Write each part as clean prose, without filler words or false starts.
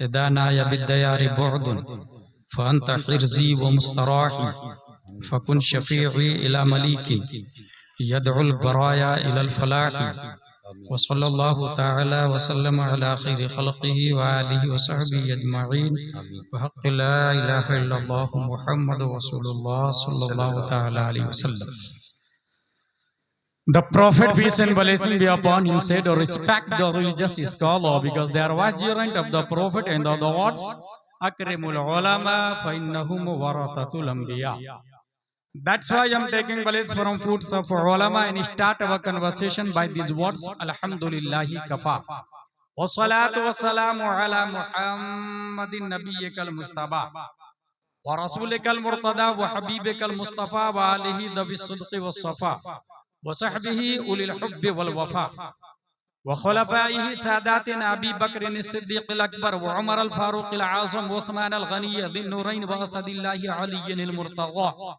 इदा नाया बिद्दयारि बुअदुन फअंत हिर्ज़ी व मुस्तराही फकुन शफ़ीई इला मलीकिन यदउल बराया इलल फलाही व सल्लल्लाहु तआला व सल्लम अला खैरि खल्क़िही व आलिहि व सहबिही अजमईन व हक़्क़ि ला इलाहा इल्लल्लाहु मुहम्मदुर रसूलुल्लाह सल्लल्लाहु तआला अलैहि वसल्लम। The Prophet, peace and blessing be upon him, said, respect the religious scholar because they are vicegerent of the Prophet, and the other words, Akrimul ulama fa innahum warathatul anbiya. That's why I'm taking place from fruits of ulama and start our conversation by these words, Alhamdulillahi kafa. Wa salatu wa salamu ala Muhammadin nabiyyikal Mustafa wa rasulikal murtada wa habibikal Mustafa wa alihi dhabi sidqi wa safa wa sahbihi ulil hubbi wal wafa wa khulafaihi sadatina Abi Bakr as-Siddiq al-Akbar wa Umar al-Faruq al-Azam wa Uthman al-Ghani dhin nurayn wa asadillahi Ali al-Murtada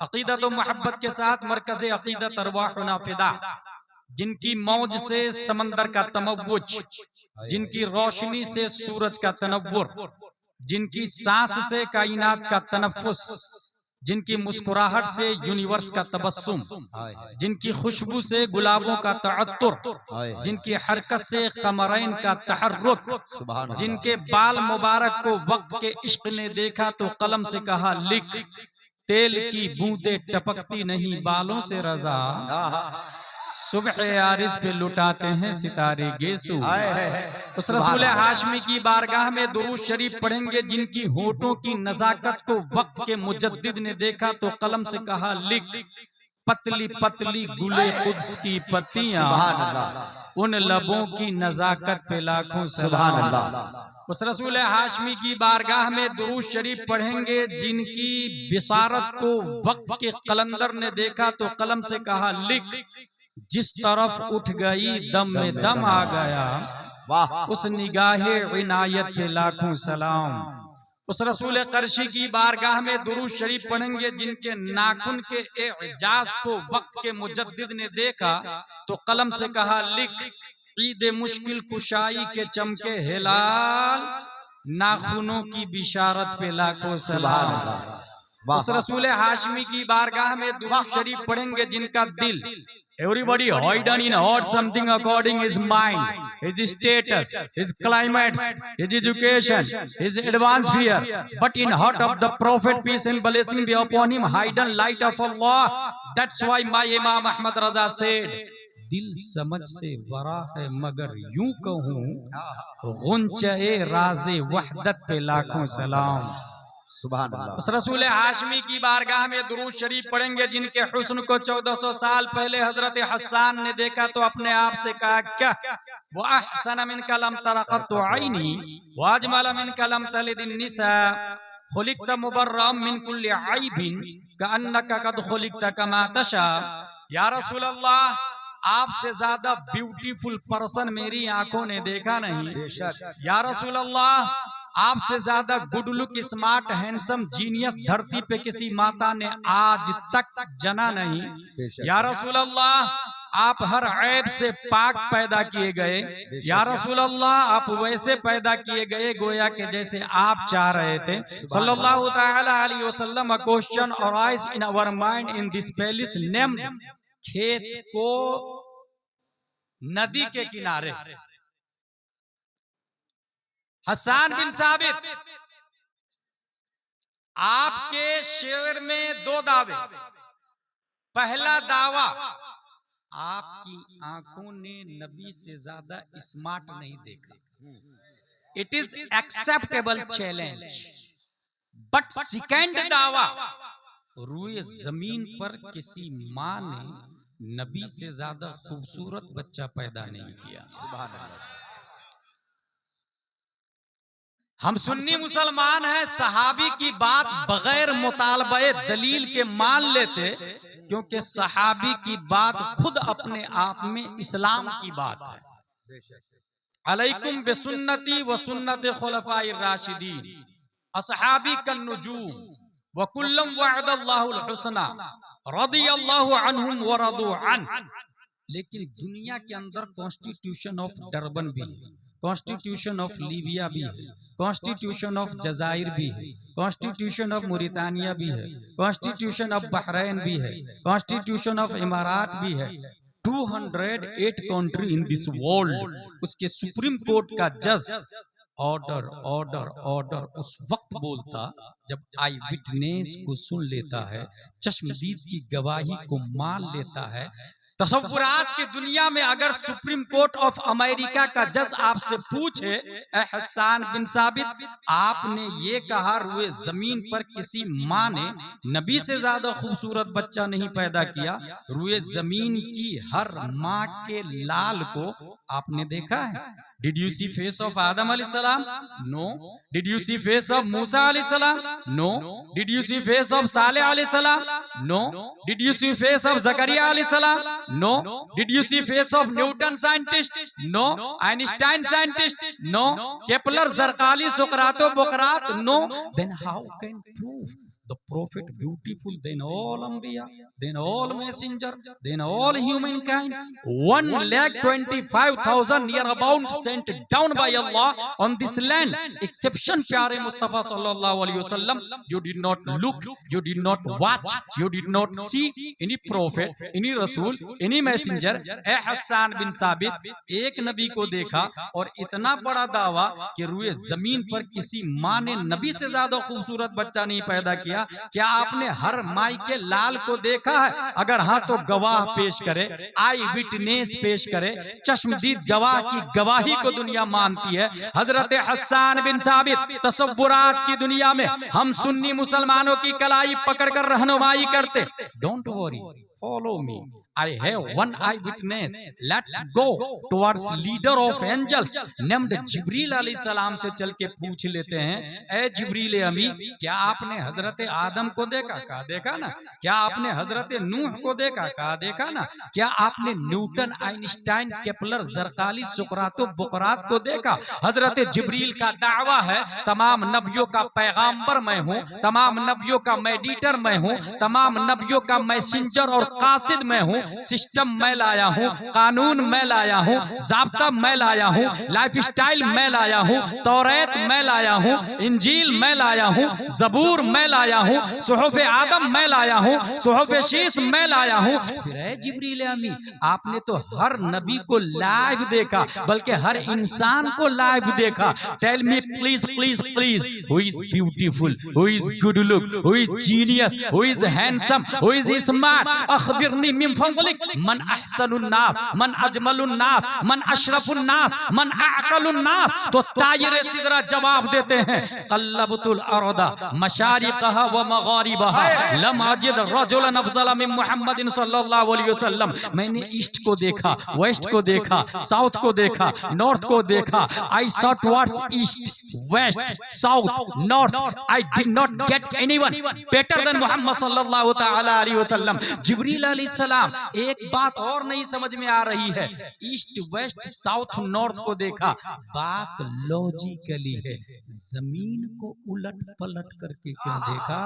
अक़ीदत व मोहब्बत के साथ मरकज़ अक़ीदत अरवाहुना फ़िदा, जिनकी मौज से समंदर का तमव्वुज, जिनकी रोशनी से सूरज का तनव्वुर, जिनकी सांस से कायनात का तनफ्फुस, जिनकी मुस्कुराहट से यूनिवर्स का तबस्सुम, जिनकी खुशबू से गुलाबों का तअत्तुर, जिनकी हरकत से कमरैन का तहर्रुक, जिनके बाल मुबारक को वक्त के इश्क ने देखा तो कलम से कहा लिख, तेल की बूंदें टपकती नहीं बालों से रजा, सुबह आरिस पे लुटाते हैं सितारे गेसू। उस रसूल हाशमी की बारगाह में दुरूद शरीफ पढ़ेंगे, जिनकी होठों की नजाकत को वक्त के मुजद्दिद ने देखा तो कलम से कहा लिख, पतली पतली गुले कुद्स की पत्तियां, उन लबों की नजाकत पे लाखों सलाम। उस रसूल हाशमी की बारगाह में दुरूद शरीफ पढ़ेंगे, जिनकी बिसारत को वक्त के कलंदर ने देखा तो कलम से कहा लिख, जिस तरफ उठ गई दम में दम आ गया, उस निगाहे इनायत पे लाखों सलाम। उस रसूल करशी की बारगाह में दुरूद शरीफ पढ़ेंगे, जिनके नाखून के एजाज को वक्त के मुजद्दिद ने देखा तो कलम से कहा लिख, ईद मुश्किल कुशाई के चमके हिलाल, नाखूनों की बिशारत पे लाखों सलाम। उस रसूल हाशमी की बारगाह में दुरूद शरीफ पढ़ेंगे, जिनका दिल everybody hidden in heart something according his mind, his status, his climates, his education, his atmosphere, but in heart of the Prophet, peace and blessing be upon him, hidden light of Allah. That's why my Imam Ahmad Raza said, दिल समझ से वरा है मगर यूं कहूं, गुंचे राज़े वहदत पे लाखों सलाम। उस रसूल हाशमी की बारगाह में दुरूद शरीफ पढ़ेंगे, जिनके हुस्न को 1400 साल पहले हजरत हसन ने देखा तो अपने आप से कहा क्या, वो अहसन मिन कलम तरक़तु ऐनी व अजमल मिन कलम तलिदिन निसा खुलिक़त मुबर्रम मिन कुल्लि ऐबिन कअन्नका कद खुलिक़त कमा तशा। या रसूल अल्लाह, आपसे ज्यादा ब्यूटीफुल पर्सन मेरी आंखों ने देखा नहीं। या रसूल अल्लाह, आपसे ज्यादा good look, smart, handsome, genius धरती पे किसी माता ने आज तक जना नहीं। या रसूल अल्लाह, आप हर ऐब से पाक पैदा किए गए। या रसूल अल्लाह, आप वैसे पैदा किए गए गोया के जैसे आप चाह रहे थे। सल्लल्लाहु तआला अलैहि वसल्लम। A question arise in our mind in this palace named, खेत को नदी के किनारे। हसन बिन साबित, आपके शेर में दो दावे। पहला दावा, आपकी आंखों ने नबी से ज्यादा स्मार्ट नहीं देखा। It is acceptable challenge, but second दावा, रूए जमीन पर किसी माँ ने नबी से ज्यादा खूबसूरत बच्चा पैदा नहीं किया। सुभान अल्लाह। हम सुन्नी मुसलमान हैं, सहाबी की बात बगैर मुतालबे दलील के मान लेते, क्योंकि सहाबी की बात खुद अपने आप में इस्लाम की बात है। अलैकुम बिसुन्नती व सुन्नत खुलफाए राशिदीन असहाबी कन नुजूम व कुल्लम वअदल्लाहुल हुस्ना रदियल्लाहु अन्हुम व रदू अन। लेकिन दुनिया के अंदर कॉन्स्टिट्यूशन ऑफ डरबन भी है, कॉन्स्टिट्यूशन ऑफ लीबिया भी है, कॉन्स्टिट्यूशन ऑफ जजायर भी है, कॉन्स्टिट्यूशन ऑफ मुरितानिया भी है, कॉन्स्टिट्यूशन ऑफ बहरैन भी है, कॉन्स्टिट्यूशन ऑफ इमारात भी है। 208 कंट्री इन दिस वर्ल्ड। उसके सुप्रीम कोर्ट का जज ऑर्डर ऑर्डर ऑर्डर उस वक्त बोलता जब आई विटनेस को सुन लेता है, चश्मदीद की गवाही को मान लेता है। तसव्वुरात की दुनिया में अगर सुप्रीम कोर्ट ऑफ अमेरिका का जज आपसे पूछे, ए हसन बिन साबित, आपने ये कहा रुए जमीन पर किसी माँ ने नबी से ज्यादा खूबसूरत बच्चा नहीं पैदा किया, रुए जमीन की हर माँ के लाल को आपने देखा है? Did you see face of Adam alayhi salam? No. Did you see face of Musa alayhi salam? No. Did you see face of Saleh alayhi salam? No. Did you see face of Zakaria alayhi salam? No. Did you see face of Newton scientist? No. Einstein scientist? No. Kepler, Zarqali, Socrates, Bokrat? No. Then how can prove the prophet beautiful than all Anbiya, than all messenger, than all humankind? 1,25,000 near about sent down by Allah on this land. Exception प्यारे मुस्तफा सल्लल्लाहु अलैहि वसल्लम. You did not look, you did not watch, you did not see any prophet, any rasul, any messenger. ए हसन बिन साबित, एक नबी को देखा और इतना बड़ा दावा कि रुए जमीन पर किसी माँ ने नबी से ज्यादा खूबसूरत बच्चा नहीं पैदा किया। क्या आपने हर माई के लाल को देखा है? अगर हाँ तो गवाह पेश करे, आई विटनेस पेश करे। चश्मदीद गवाह की गवाही को दुनिया मानती है। हजरत हसन बिन साबित तसव्वुरात की दुनिया में हम सुन्नी मुसलमानों की कलाई पकड़कर रहनुमाई करते। Don't worry, follow me, I have one eyewitness. Let's go towards leader of angels named जिब्रील अलैहि सलाम से चल के पूछ लेते हैं, ए जिब्रील अमी, क्या आपने हजरत आदम को देखा? कहा देखा ना। क्या आपने हजरत नूह को देखा? कहा देखा ना। क्या आपने न्यूटन, आइंस्टाइन, केपलर, जरकाली, सुकरातो, बुकरात को देखा? हजरत जिब्रील का दावा है, तमाम नबियों का पैगाम्बर मैं हूँ, तमाम नबियों का मेडिटर मैं हूँ, तमाम नबियों का मैसेंजर और कासिद मैं हूँ। सिस्टम मैं लाया हूँ, कानून मैं लाया हूँ, ज़ाब्ता मैं लाया हूँ, लाइफ स्टाइल मैं लाया हूँ, तौरात मैं लाया हूँ, इंजील मैं लाया हूँ, जबूर मैं लाया हूँ, सुहूफ आदम मैं लाया हूँ, सुहूफ शीश मैं लाया हूँ। फिर है जिब्रील अमी, आपने तो हर नबी को लाइव देखा, बल्कि हर इंसान को लाइव देखा। Tell me please please please, who is beautiful, who is good look, who is genius, who is handsome, who is smart? अखबिरनी मिन मन अहसनुन नास, मन अजमलुन नास, मन अशरफुन नास, मन अअकलुन नास। तो तायरे सिदरा जवाब देते हैं, कल्लबतुल अरदा मशारिकहा व मगारिबहा लम अजिद रजुलन अफजल मिन मुहम्मदिन सल्लल्लाहु अलैहि वसल्लम। मैंने ईस्ट को देखा, वेस्ट को देखा, साउथ को देखा, नॉर्थ को देखा। I saw towards east, west, south, north. I did not get anyone better than Muhammad सल्लल्लाहु तआला अलैहि वसल्लम। जिब्रील अलैहिस्सलाम, एक बात और नहीं समझ में आ रही है। ईस्ट, वेस्ट, साउथ, नॉर्थ को देखा, बात लॉजिकली है। जमीन को उलट पलट करके क्यों देखा?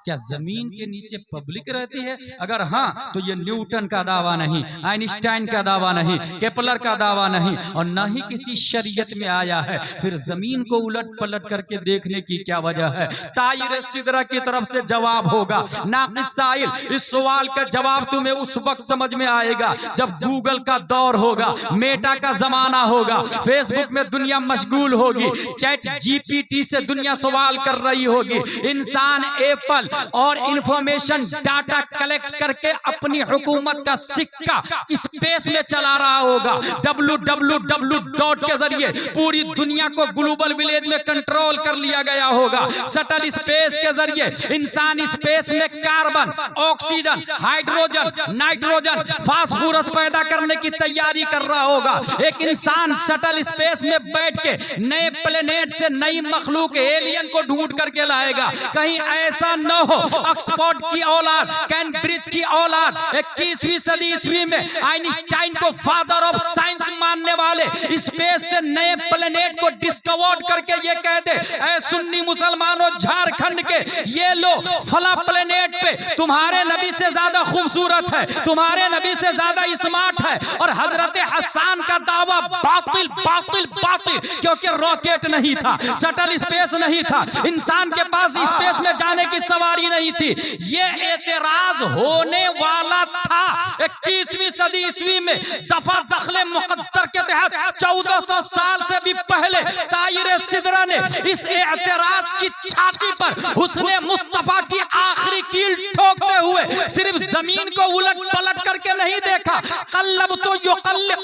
क्या जमीन के नीचे पब्लिक रहती है? अगर हाँ तो ये न्यूटन का दावा नहीं, आइंस्टाइन का दावा नहीं, केपलर का दावा नहीं, और न ही किसी शरीयत में आया है। फिर जमीन को उलट पलट करके देखने की क्या वजह है? तायरे सिदरा की तरफ से जवाब होगा। नाक़िस साइल, इस सवाल का जवाब तुम्हें उस वक्त समझ में आएगा जब गूगल का दौर होगा, मेटा का जमाना होगा, फेसबुक में दुनिया मशगूल होगी, चैट जीपीटी से दुनिया सवाल कर रही होगी, इंसान एप्पल और इंफॉर्मेशन डाटा कलेक्ट करके अपनी हुकूमत का सिक्का स्पेस में चला रहा होगा। www के जरिए पूरी दुनिया को ग्लोबल विलेज में कंट्रोल कर लिया गया होगा। शटल स्पेस के जरिए इंसान स्पेस में carbon, oxygen, hydrogen, nitrogen, phosphorus पैदा करने की तैयारी कर रहा होगा। एक इंसान शटल स्पेस में बैठ के नए प्लेनेट से नई मखलूक एलियन को ढूंढ करके लाएगा। कहीं ऐसा न हो ऑक्सफोर्ड की औलाद, कैम्ब्रिज की औलाद 21वीं सदी ईस्वी में आइंस्टाइन को फादर ऑफ साइंस मानने वाले स्पेस से नए प्लेनेट को डिस्कवर करके ये कह दे, ऐ सुन्नी मुसलमानों झारखंड के, ये लो फला प्लेनेट पे तुम्हारे नबी से ज्यादा खूबसूरत है, तुम्हारे नबी से ज्यादा स्मार्ट है। और हजरत हसन का दावा बातिल बातिल बातिल, क्योंकि रॉकेट नहीं था, शटल स्पेस नहीं था, इंसान के पास स्पेस में जाने की सवारी नहीं थी। ये एतराज होने वाला था 21वीं सदी ईस्वी में दफा दखले मुकद्दर के तहत 1400 साल से भी पहले ताहिर सिदरा ने इस एतराज की छाती पर हुस्ने मुस्तफा की आखिरी कील ठोकते हुए सिर्फ जमीन को उलट पलट करके नहीं देखा, कल्लब तो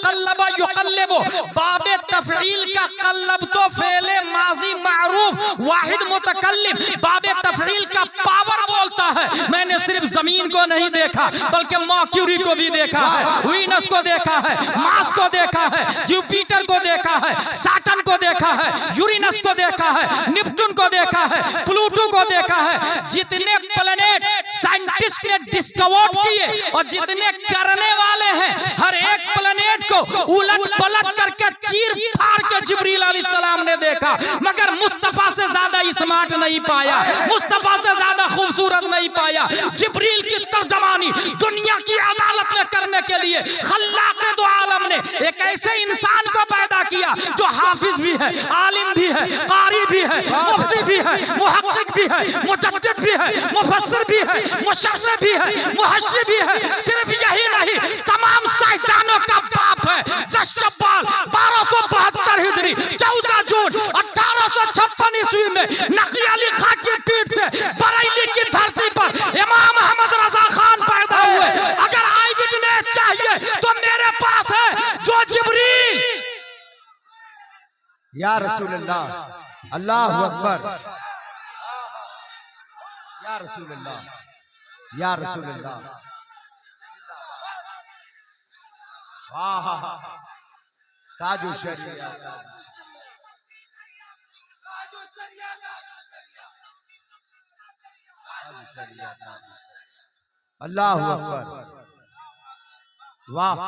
कल्लबा युकल्लिबो, बाबे तफईल का कल्लब तो फेले माजी मारूफ वाहिद मुतकल्लिम, बाबे तफईल का पावर बोलता है। मैंने सिर्फ जमीन को नहीं देखा बल्कि मर्क्यूरी को भी देखा है, वीनस को देखा है, मार्स को देखा है, जुपिटर को देखा है, सैटर्न को देखा है, यूरेनस को देखा है, नेपच्यून को देखा है, प्लूटो को देखा है। जितने प्लेनेट साइंटिस्ट ने डिस्कवर किए और जितने करने वाले हैं, हर एक प्लेनेट को उलट पलट करके चीर फाड़ के जिब्रील अलैहिस्सलाम ने देखा, मगर मुस्तफा से ज्यादा स्मार्ट नहीं पाया, मुस्तफा से ज्यादा खूबसूरत नहीं पाया। जिब्रील की तर्जमानी दुनिया की अदालत में करने के लिए खल्लाक़ दो आलम ने एक ऐसे इंसान को पैदा किया जो हाफिज भी है, आलिम भी है, कारी भी है, मुफ्ती भी है, मुहक्किक भी है, मुजद्दिद भी है, मुफस्सिर भी है, मुशर्रिह भी है, मुहश्शिर भी है। सिर्फ यही नहीं, तमाम साइंसदानों का बाप है। 10 शव्वाल 1272 हिजरी 14 जून 1856 ईस्वी में नकी अली खां की पीठ से बरेली की धरती पर इमाम अहमद रजा खान पैदा हुए। अगर आई विटनेस चाहिए तो मेरे पास है, जो जिब्रील। या रसूल अल्लाह, अल्लाहु अकबर, या रसूल अल्लाह, या रसूल अल्लाह। वाह ताजु शरिया, अल्लाहु अकबर, वाह।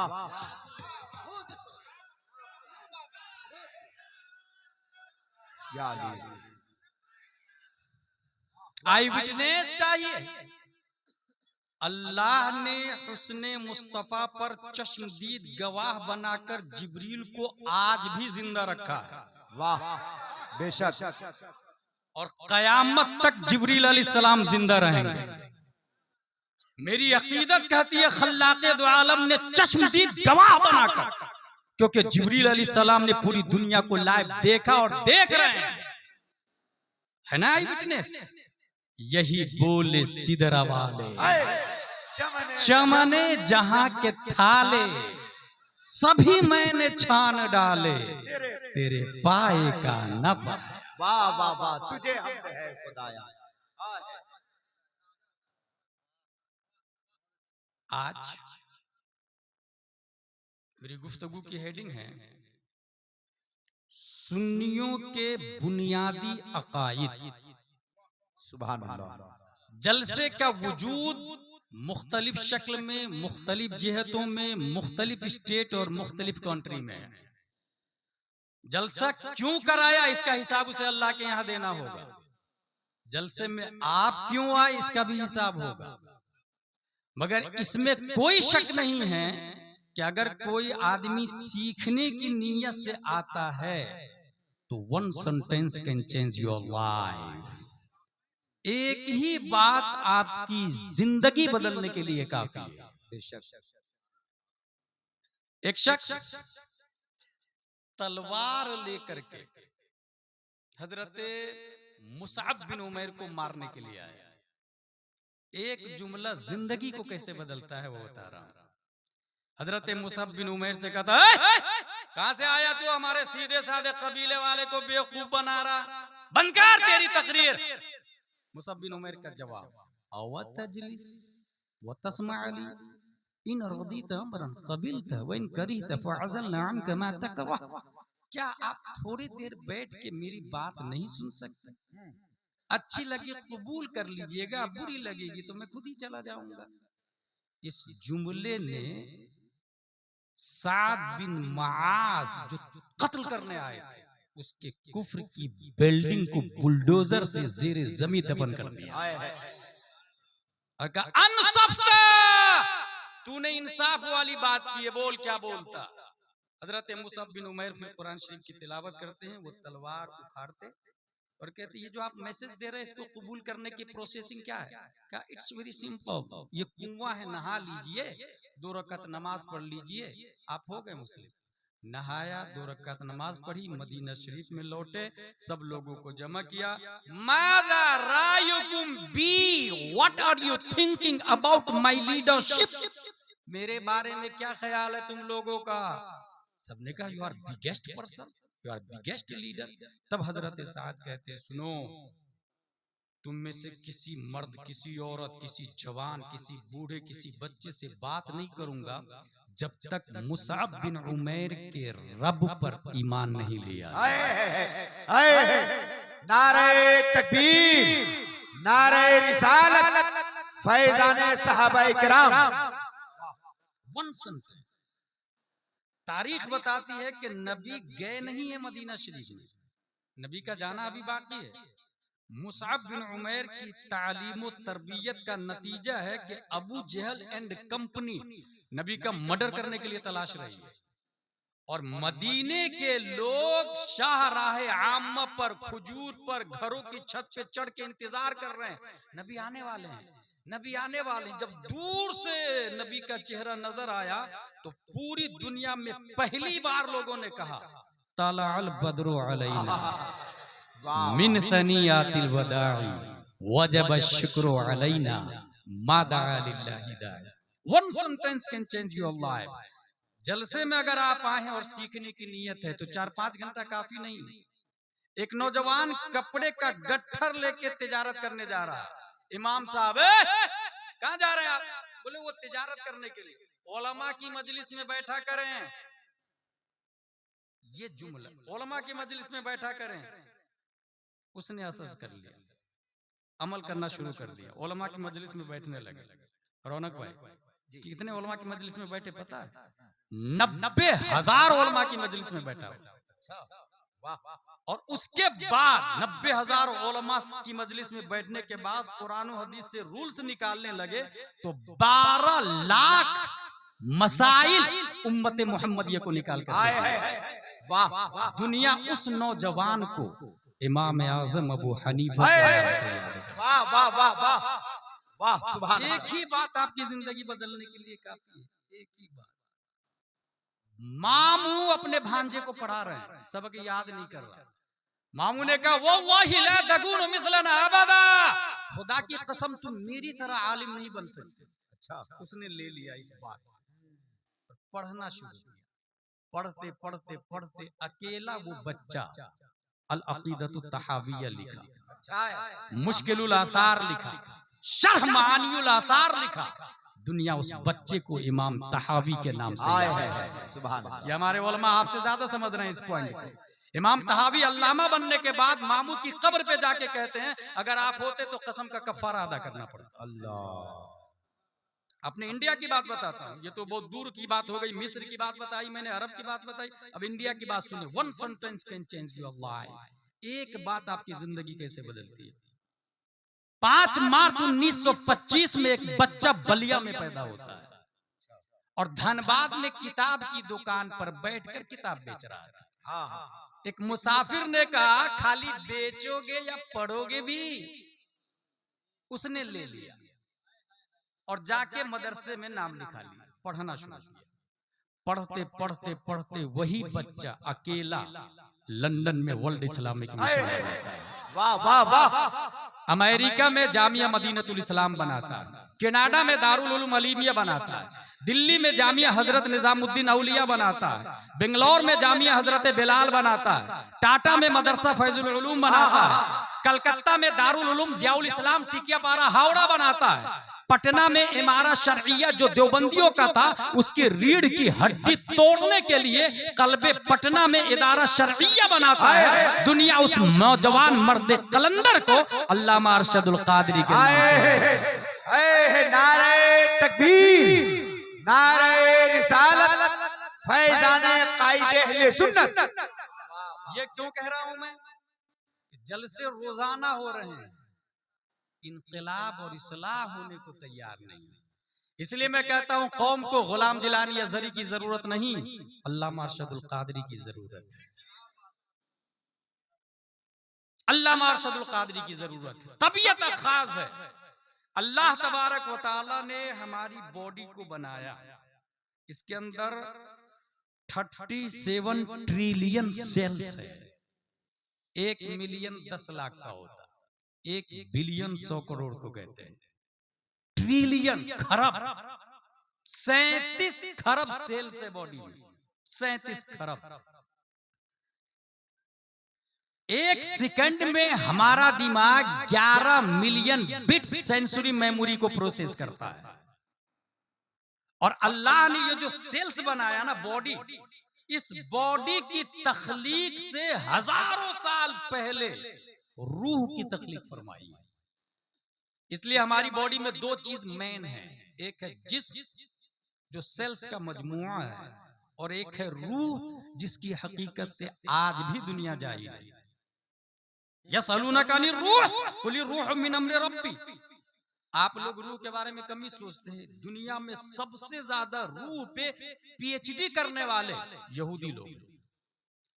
आई विटनेस चाहिए। अल्लाह ने हुस्ने मुस्तफा पर चश्मदीद गवाह बनाकर जिब्रील को आज भी जिंदा रखा है। वाह बेशक, और कयामत तक जिब्रील अलैहिस्सलाम जिंदा रहेंगे। मेरी अकीदत कहती है खल्लाक़ दो आलम ने चश्मदीद गवाह बनाकर, क्योंकि जिब्रील अलैहिस्सलाम ने पूरी दुनिया को लाइव देखा और देख रहे हैं, है ना आई विटनेस। यही बोले सिदरा वाले, चमने जहां के थाले सभी मैंने छान डाले, तेरे पाए का न पाए। वाह वाह वाह, तुझे हमद है खुदाया। आज मेरी गुफ्तगू की हेडिंग है सुन्नियों के बुनियादी अकायद। सुभान अल्लाह। जलसे का वजूद मुख्तलिफ शक्ल में, मुख्तलिफ जिहतों में, मुख्तलिफ स्टेट और मुख्तलिफ कंट्री में है। जलसा क्यों कराया इसका हिसाब उसे अल्लाह के यहाँ देना होगा। जलसे में आप क्यों आए इसका भी हिसाब होगा। मगर इसमें कोई शक नहीं है कि अगर कोई आदमी सीखने की नीयत से आता है तो one sentence can change your life. एक ही बात आपकी जिंदगी बदलने के लिए काफी है। एक शख्स तलवार लेकर के हजरत मुसअब बिन उमैर को मारने के लिए आया। एक जुमला जिंदगी को कैसे बदलता है वो बता रहा हूं। हजरत मुसअब बिन उमैर से कहता है, कहां से आया तू हमारे सीधे साधे कबीले वाले को बेवकूफ बना रहा, बंद कर तेरी तकरीर। मुसअब बिन उमैर का जवाब, अवतजलिस व तस्मा अली इन रदीत अमरन कबिलत व इन करिहत फअज़लना अन्का मा तकवा। क्या आप थोड़ी देर बैठ के मेरी बात नहीं सुन सकते? अच्छी लगी कबूल कर लीजिएगा, बुरी लगेगी तो मैं खुद ही चला जाऊंगा। इस जुमले ने साद बिन मुआज जो कत्ल करने आए थे उसके कुफ्र की बिल्डिंग को बुलडोजर से जेरे जमीन दफन कर दिया। और कहा अनसफ्ता, तूने इंसाफ वाली बात की है, बोल क्या बोलता। हजरत मुसअब बिन उमैर फिर कुरान शरीफ की तिलावत करते हैं, वो तलवार उखाड़ते और कहते ये जो आप मैसेज दे रहे हैं इसको कबूल करने की प्रोसेसिंग क्या है? क्या इट्स वेरी सिंपल, ये कुआं है, नहा लीजिए, 2 रकात नमाज पढ़ लीजिए, आप हो गए मुस्लिम। नहाया, 2 रकात नमाज पढ़ी, मदीना शरीफ में लौटे, सब लोगों को जमा किया। मादा रायुकुम बी, what are you thinking about my leadership, मेरे बारे में क्या ख्याल है तुम लोगों का? सबने कहा you are biggest person, you are biggest leader. तब हजरत साद कहते हैं, सुनो, तुम में से किसी मर्द, किसी औरत, किसी जवान, किसी बूढ़े, किसी बच्चे से बात नहीं करूंगा जब तक मुसअब बिन उमैर के रब पर ईमान नहीं ले आए। नारे तकबीर, नारे रिसालत, फैजाने सहाबाए किराम। वन सेंटेंस तारीख बताती है कि नबी गए नहीं है मदीना शरीफ में, नबी का जाना अभी बाकी है। मुसअब बिन उमैर की तालीम और तरबियत का नतीजा है कि अबू जहल एंड कंपनी नबी का मर्डर करने के लिए तलाश रही है, और मदीने के लोग शाहराह आम पर, खजूर पर, घरों की छत पे चढ़ के इंतजार कर रहे हैं, नबी आने वाले हैं, नबी आने वाले हैं। जब दूर से नबी का चेहरा नजर आया तो पूरी दुनिया में पहली बार लोगों ने कहा, तलाअल बद्रु अलैना मिन सनियातिल वदाई वजब शुक्र अलैना मा दआ लिल्लाहि दाई। One sentence can change your life. जलसे में अगर आप आए हैं और सीखने की नीयत है तो 4-5 घंटा काफी नहीं। एक नौजवान कपड़े का गट्ठर लेके तिजारत करने जा रहा, इमाम साहब कहां जा रहे हैं आप? बोले वो तिजारत करने के लिए, उलमा की मजलिस में बैठा करें। ये जुमला, उलमा की मजलिस में बैठा करें, उसने असर कर लिया, अमल करना शुरू कर दिया, उलमा की मजलिस में बैठने लगे। रौनक भाई कितने उलमा की मजलिस में बैठे पता है? 90,000 उलमा की मजलिस में बैठा हुआ। और उसके बाद 90,000 उलमा की मजलिस में बैठने के बाद कुरान और हदीस से रूल्स निकालने लगे तो 12 लाख मसाइल उम्मत मुहम्मदिया को निकाल कर वाह, दुनिया उस नौजवान को इमाम आजम अबू हनीफा, वाह वाह वाह वाह वाह, सुभान अल्लाह। एक ही बात आपकी जिंदगी बदलने के लिए काफी है, एक ही बात। मामू अपने भांजे को पढ़ा रहे हैं, सबक याद नहीं कर रहा। मामू ने कहा वल्लाहि ला तकूनु मिथलना अबदा, खुदा की कसम तुम मेरी तरह आलिम नहीं बन सकते। अच्छा, उसने ले लिया इस बात, पढ़ना शुरू किया। पढ़ते पढ़ते पढ़ते अकेला वो बच्चा अल अकीदतु तहाविया लिखा, मुश्किलुल आसार लिखा, शरह मानियुल आसार लिखा। दुनिया उस बच्चे को इमाम तहावी के नाम से सुभान अल्लाह। ये हमारे उलमा आपसे ज्यादा समझ रहे हैं इस पॉइंट को। इमाम तहावी अल्लामा बनने के बाद मामू की कब्र पे जाके कहते हैं अगर आप होते तो कसम का कफारा अदा करना पड़ता। अल्लाह। अपने इंडिया की बात बताता हूँ, ये तो बहुत दूर की बात हो गई, मिस्र की बात बताई मैंने, अरब की बात बताई, अब इंडिया की बात सुनिए। One sentence can change your life. एक बात आपकी जिंदगी कैसे बदलती है। 5 मार्च 1925 में एक बच्चा बलिया में पैदा होता है और धनबाद में किताब की दुकान पर बैठकर किताब बेच रहा था। एक मुसाफिर ने कहा खाली बेचोगे या पढ़ोगे भी? उसने ले लिया और जाके मदरसे में नाम लिखा लिया, पढ़ना शुरू किया। पढ़ते पढ़ते पढ़ते वही बच्चा अकेला लंदन में वर्ल्ड इस्लामिक मिशन बनाता है। वाह वाह वाह। अमेरिका में जामिया मदीनतुल इस्लाम बनाता है, कनाडा में दारुल उलूम अलीमिया बनाता है, दिल्ली में जामिया हजरत निजामुद्दीन औलिया बनाता है, बेंगलोर में जामिया हजरत बिलाल बनाता है, टाटा में मदरसा फैजुल उलूम बनाता है, कलकत्ता में दारुल उलूम जियाउल इस्लाम टिकियापारा हावड़ा बनाता है, पटना में इमारा शरइया जो देवबंदियों का था उसकी रीढ़ की हड्डी तोड़ने के लिए कल्बे पटना में इदारा शरइया बनाता है। दुनिया उस नौजवान मर्द कलंदर को अल्लामा अरशदुल कादरी के नाम से नारे तकबीर, नारे रिसालत, फैजाने कायदे अहले सुन्नत। ये क्यों कह रहा हूं मैं? जलसे रोजाना हो रहे हैं, इनकलाब और इस्लाह होने को तैयार नहीं। इसलिए मैं कहता हूं कौम को गुलाम जिलानी अज़हरी की जरूरत नहीं, अल्लामा अरशदुल कादरी की जरूरत है। अल्लामा अरशदुल कादरी की जरूरत है। तबीयत खास है। अल्लाह तबारक व तआला ने हमारी बॉडी को बनाया, इसके अंदर 37 ट्रिलियन सेल्स है। 1 मिलियन 10 लाख का होता, 1 बिलियन 100 करोड़ को कहते हैं। ट्रिलियन खरब, 37 खरब सेल्स है बॉडी में, 37 खरब। 1 सेकंड में हमारा दिमाग 11 मिलियन बिट्स सेंसरी मेमोरी को प्रोसेस करता है। और अल्लाह ने ये जो सेल्स बनाया ना बॉडी, इस बॉडी की तख्लीक से हजारों साल पहले रूह की तख्लीक फरमाई है। इसलिए हमारी बॉडी में 2 चीज मेन है, एक है जिस्म जो सेल्स का मजमुआ है, और एक है रूह जिसकी हकीकत से आज भी दुनिया जाहिल है। यसअलूनका अनिर रूह कुल रूह मिन अम्रि रब्बी। आप लोग रूह के बारे में कम ही सोचते हैं। दुनिया में सबसे ज्यादा रूह पे पीएचडी करने वाले यहूदी लोग,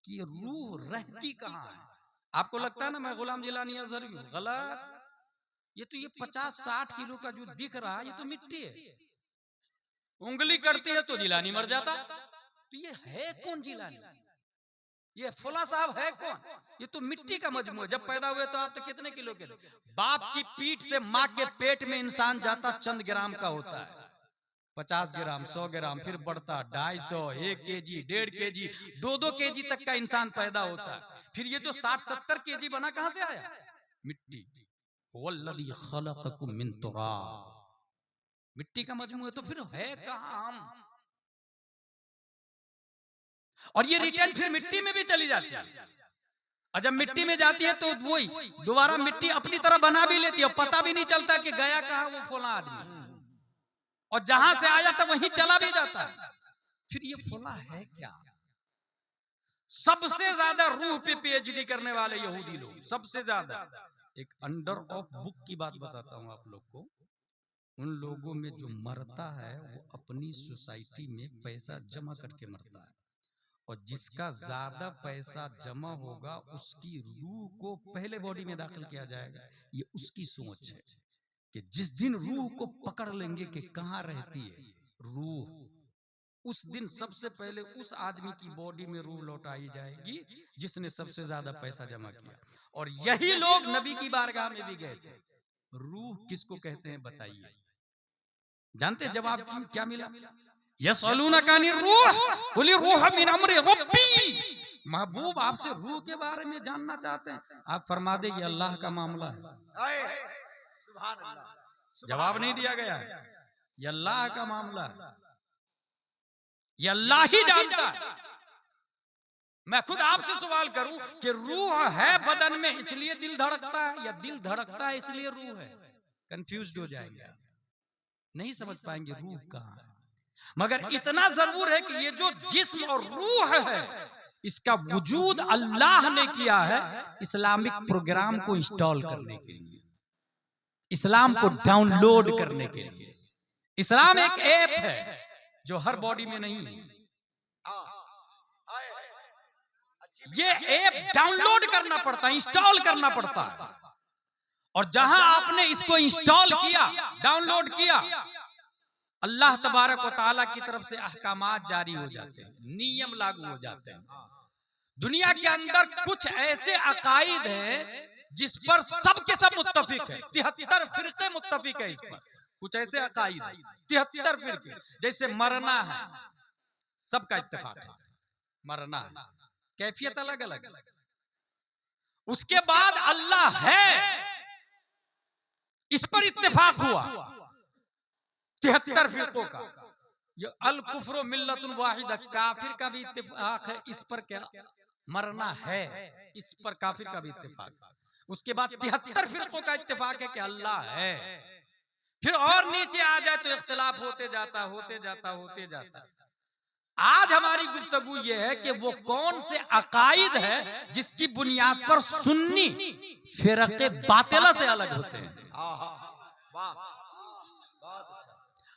कि रूह रहती कहाँ है। आपको लगता है ना मैं गुलाम जिलानी अज़हरी हूं, गलत। ये तो ये 50-60 किलो का जो दिख रहा है ये तो मिट्टी है। उंगली करती है तो जिलानी मर जाता। तो ये है कौन जिलानी? ये फुला साहब है कौन? ये तो मिट्टी का मजमू है। जब पैदा हुए तो आप तो कितने किलो के थे? बाप की पीठ से माँ के पेट में इंसान जाता चंद ग्राम का होता है, 50 ग्राम 100 ग्राम, फिर बढ़ता 250, 1 केजी, 1.5 केजी, 2-2 केजी तक का इंसान पैदा होता है। फिर ये जो 60-70 केजी बना कहां से आया? मिट्टी। वल्लज़ी खलक़कुम मिन तुराब, मिट्टी का मजमू है। तो फिर है कहां हम? और ये रिटर्न फिर मिट्टी में भी चली जाती है। और जब मिट्टी में जाती है तो वही दोबारा मिट्टी अपनी तरह बना भी लेती है, और पता भी नहीं चलता कि गया कहां वो फला आदमी, और जहां से आया था वहीं चला भी जाता है। फिर ये फला है क्या? सबसे ज्यादा रूह पे पीएचडी करने वाले यहूदी लोग, सबसे ज्यादा। एक अंडर ऑफ बुक की बात बताता हूं आप लोग को। उन लोगों में जो मरता है वो अपनी सोसाइटी में पैसा जमा करके मरता है, और जिसका ज्यादा पैसा जमा होगा उसकी रूह को पहले बॉडी में दाखिल किया जाएगा। ये उसकी सोच है कि जिस दिन रूह को पकड़ लेंगे कि कहां रहती है रूह, उस दिन सबसे पहले उस आदमी की बॉडी में रूह लौटाई जाएगी जिसने सबसे ज्यादा पैसा जमा किया। और यही लोग नबी की बारगाह में भी गए थे। रूह किसको कहते हैं बताइए? जानते जवाब क्या मिला? यसअलूनका अनिर रूह कुल रूह मिन अम्रि रब्बी। महबूब आपसे रूह के बारे में जानना चाहते हैं, आप फरमा दे ये अल्लाह का मामला है। सुभान अल्लाह। जवाब नहीं दिया गया है, ये अल्लाह का मामला है, ये अल्लाह ही जानता है। मैं खुद आपसे सवाल करूं कि रूह है बदन में इसलिए दिल धड़कता है, या दिल धड़कता है इसलिए रूह है? कंफ्यूज्ड हो जाएंगे, नहीं समझ पाएंगे रूह कहां है। मगर इतना जरूर है कि ये जो जिस्म और रूह है इसका वजूद अल्लाह ने किया है इस्लामिक प्रोग्राम को इंस्टॉल करने के लिए, इस्लाम को डाउनलोड करने के लिए। इस्लाम एक ऐप है जो हर बॉडी में नहीं है। ये ऐप डाउनलोड करना पड़ता है, इंस्टॉल करना पड़ता है। और जहां आपने इसको इंस्टॉल किया, डाउनलोड किया, अल्लाह तबारक व तआला की तरफ से अहकामात जारी हो जाते हैं, नियम लागू हो जाते हैं। दुनिया के अंदर कुछ ऐसे अकाइद हैं जिस पर सब के सब मुत्तफिक है, 73 फिरके मुत्तफिक है इस पर। कुछ ऐसे अकाइद हैं 73 फिरके, जैसे मरना है, सबका इत्तेफाक है, मरना है, कैफियत अलग अलग। उसके बाद अल्लाह है, इस पर इत्तेफाक हुआ 73 फिरकों का। ये अल कुफ्र मिल्लतुन वाहिदा, काफिर का भी इत्तेफाक है इस पर, क्या मरना है, इस पर काफिर का भी इत्तेफाक। उसके बाद 73 फिरकों का इत्तेफाक है कि अल्लाह है। फिर और नीचे आ जाए तो इख्तिलाफ होते जाता होते जाता होते जाता। आज हमारी गुफ्तगू ये है कि वो कौन से अकाइद है जिसकी बुनियाद पर सुन्नी फिरके बातिला से अलग होते हैं।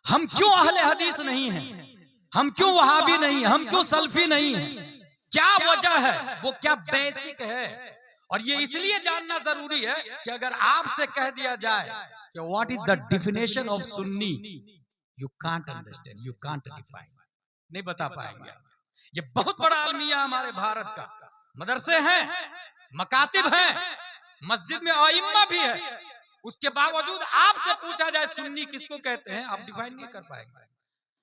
हम क्यों अहले हदीस नहीं हैं, हम क्यों वहाबी नहीं, हम क्यों सल्फी नहीं हैं, क्या वजह है, वो क्या बेसिक है। और ये इसलिए जानना जरूरी है कि अगर आपसे कह दिया जाए कि what is the definition of Sunni, you can't understand, you can't define, नहीं बता पाएंगे। ये बहुत बड़ा अलमिया हमारे भारत का, मदरसे हैं, मकातिब हैं, मस्जिद में आइम्मा भी है, उसके बावजूद आपसे पूछा जाए सुन्नी किसको कहते हैं, आप डिफाइन नहीं कर पाएंगे।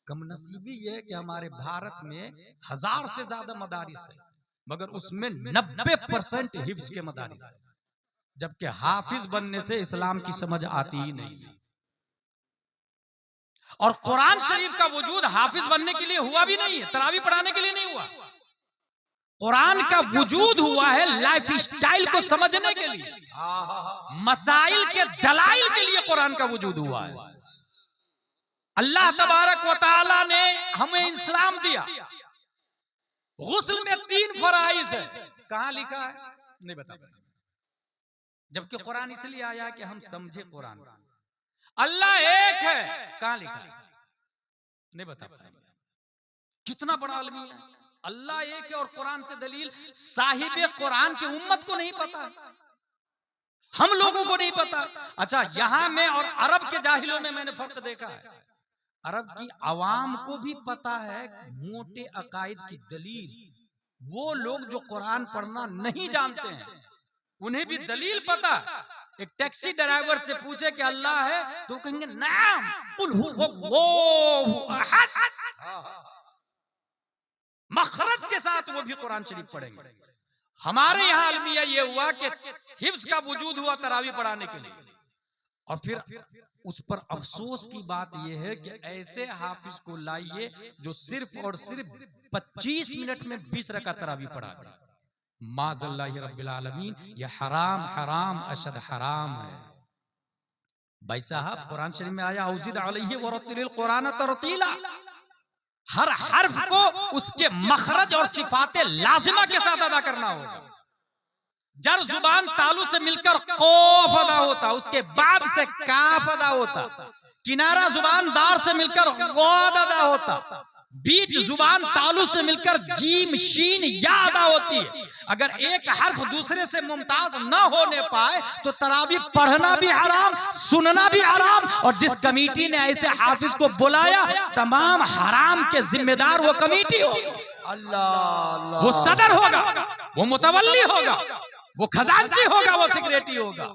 कमनसीबी ये है कि हमारे भारत में 1000 से ज्यादा मदारिस है, मगर उसमें 90% हिफ्ज के मदारिस है, जबकि हाफिज बनने से इस्लाम की समझ आती ही नहीं। और कुरान शरीफ का वजूद हाफिज बनने के लिए हुआ भी नहीं है, तरावी पढ़ाने के लिए नहीं हुआ। कुरान का वजूद हुआ है लाइफ स्टाइल को समझने के लिए, मसाइल के दलाइल के लिए कुरान का वजूद हुआ है। अल्लाह तबारक व तआला ने हमें इस्लाम दिया, गुस्ल में 3 फराइज है, कहां लिखा है नहीं बता पाएंगे, जबकि कुरान इसलिए आया कि हम समझे कुरान। अल्लाह एक है, कहां लिखा है नहीं बता पाएंगे। कितना बड़ा आलमी है, अल्लाह एक है और कुरान से दलील। साहिबे कुरान की उम्मत को नहीं पता, हम लोगों को नहीं पता। अच्छा, यहां में और अरब के जाहिलों में मैंने फर्क देखा है। अरब की आवाम को भी पता है मोटे अकायद की दलील, वो लोग जो कुरान पढ़ना नहीं जानते हैं उन्हें भी दलील पता। एक टैक्सी ड्राइवर से पूछे कि अल्लाह है तो कहेंगे नाम कुल हुवल्लाहु अहद, मखरज के साथ वो भी कुरान शरीफ पढ़ेंगे। हमारे यहाँ अलमिया ये हुआ कि हिफ्ज का वजूद हुआ तरावी पढ़ाने के लिए, और फिर उस पर अफसोस की बात यह है कि ऐसे हाफिज को लाइए जो सिर्फ और सिर्फ 25 मिनट में 20 रकात तरावी पढ़ा दे। माज़ल्लाहि रब्बिल आलमीन, ये हराम हराम अशद हराम है। भाई साहब, कुरान शरीफ में आया औज़िद अलैहि वरत्तिलिल कुरान तरतीला, हर हर्फ को उसके मखरज और सिफाते लाजिमा के साथ अदा करना होगा। जर जुबान तालु से मिलकर कौफ अदा होता, उसके बाद से काफ अदा होता। किनारा जुबान दार से मिलकर गौद अदा होता। बीच जुबान तालु से मिलकर जीम शीन या अदा होती है। अगर एक हर्फ दूसरे से मुमताज न होने पाए तो तरावी पढ़ना भी हराम, सुनना भी हराम। और जिस कमेटी ने ऐसे हाफिज को बुलाया, तमाम हराम के जिम्मेदार वो कमेटी होगी। अल्लाह, वो सदर होगा, वो मुतवल्ली होगा, वो खजांची होगा, वो सेक्रेटरी होगा।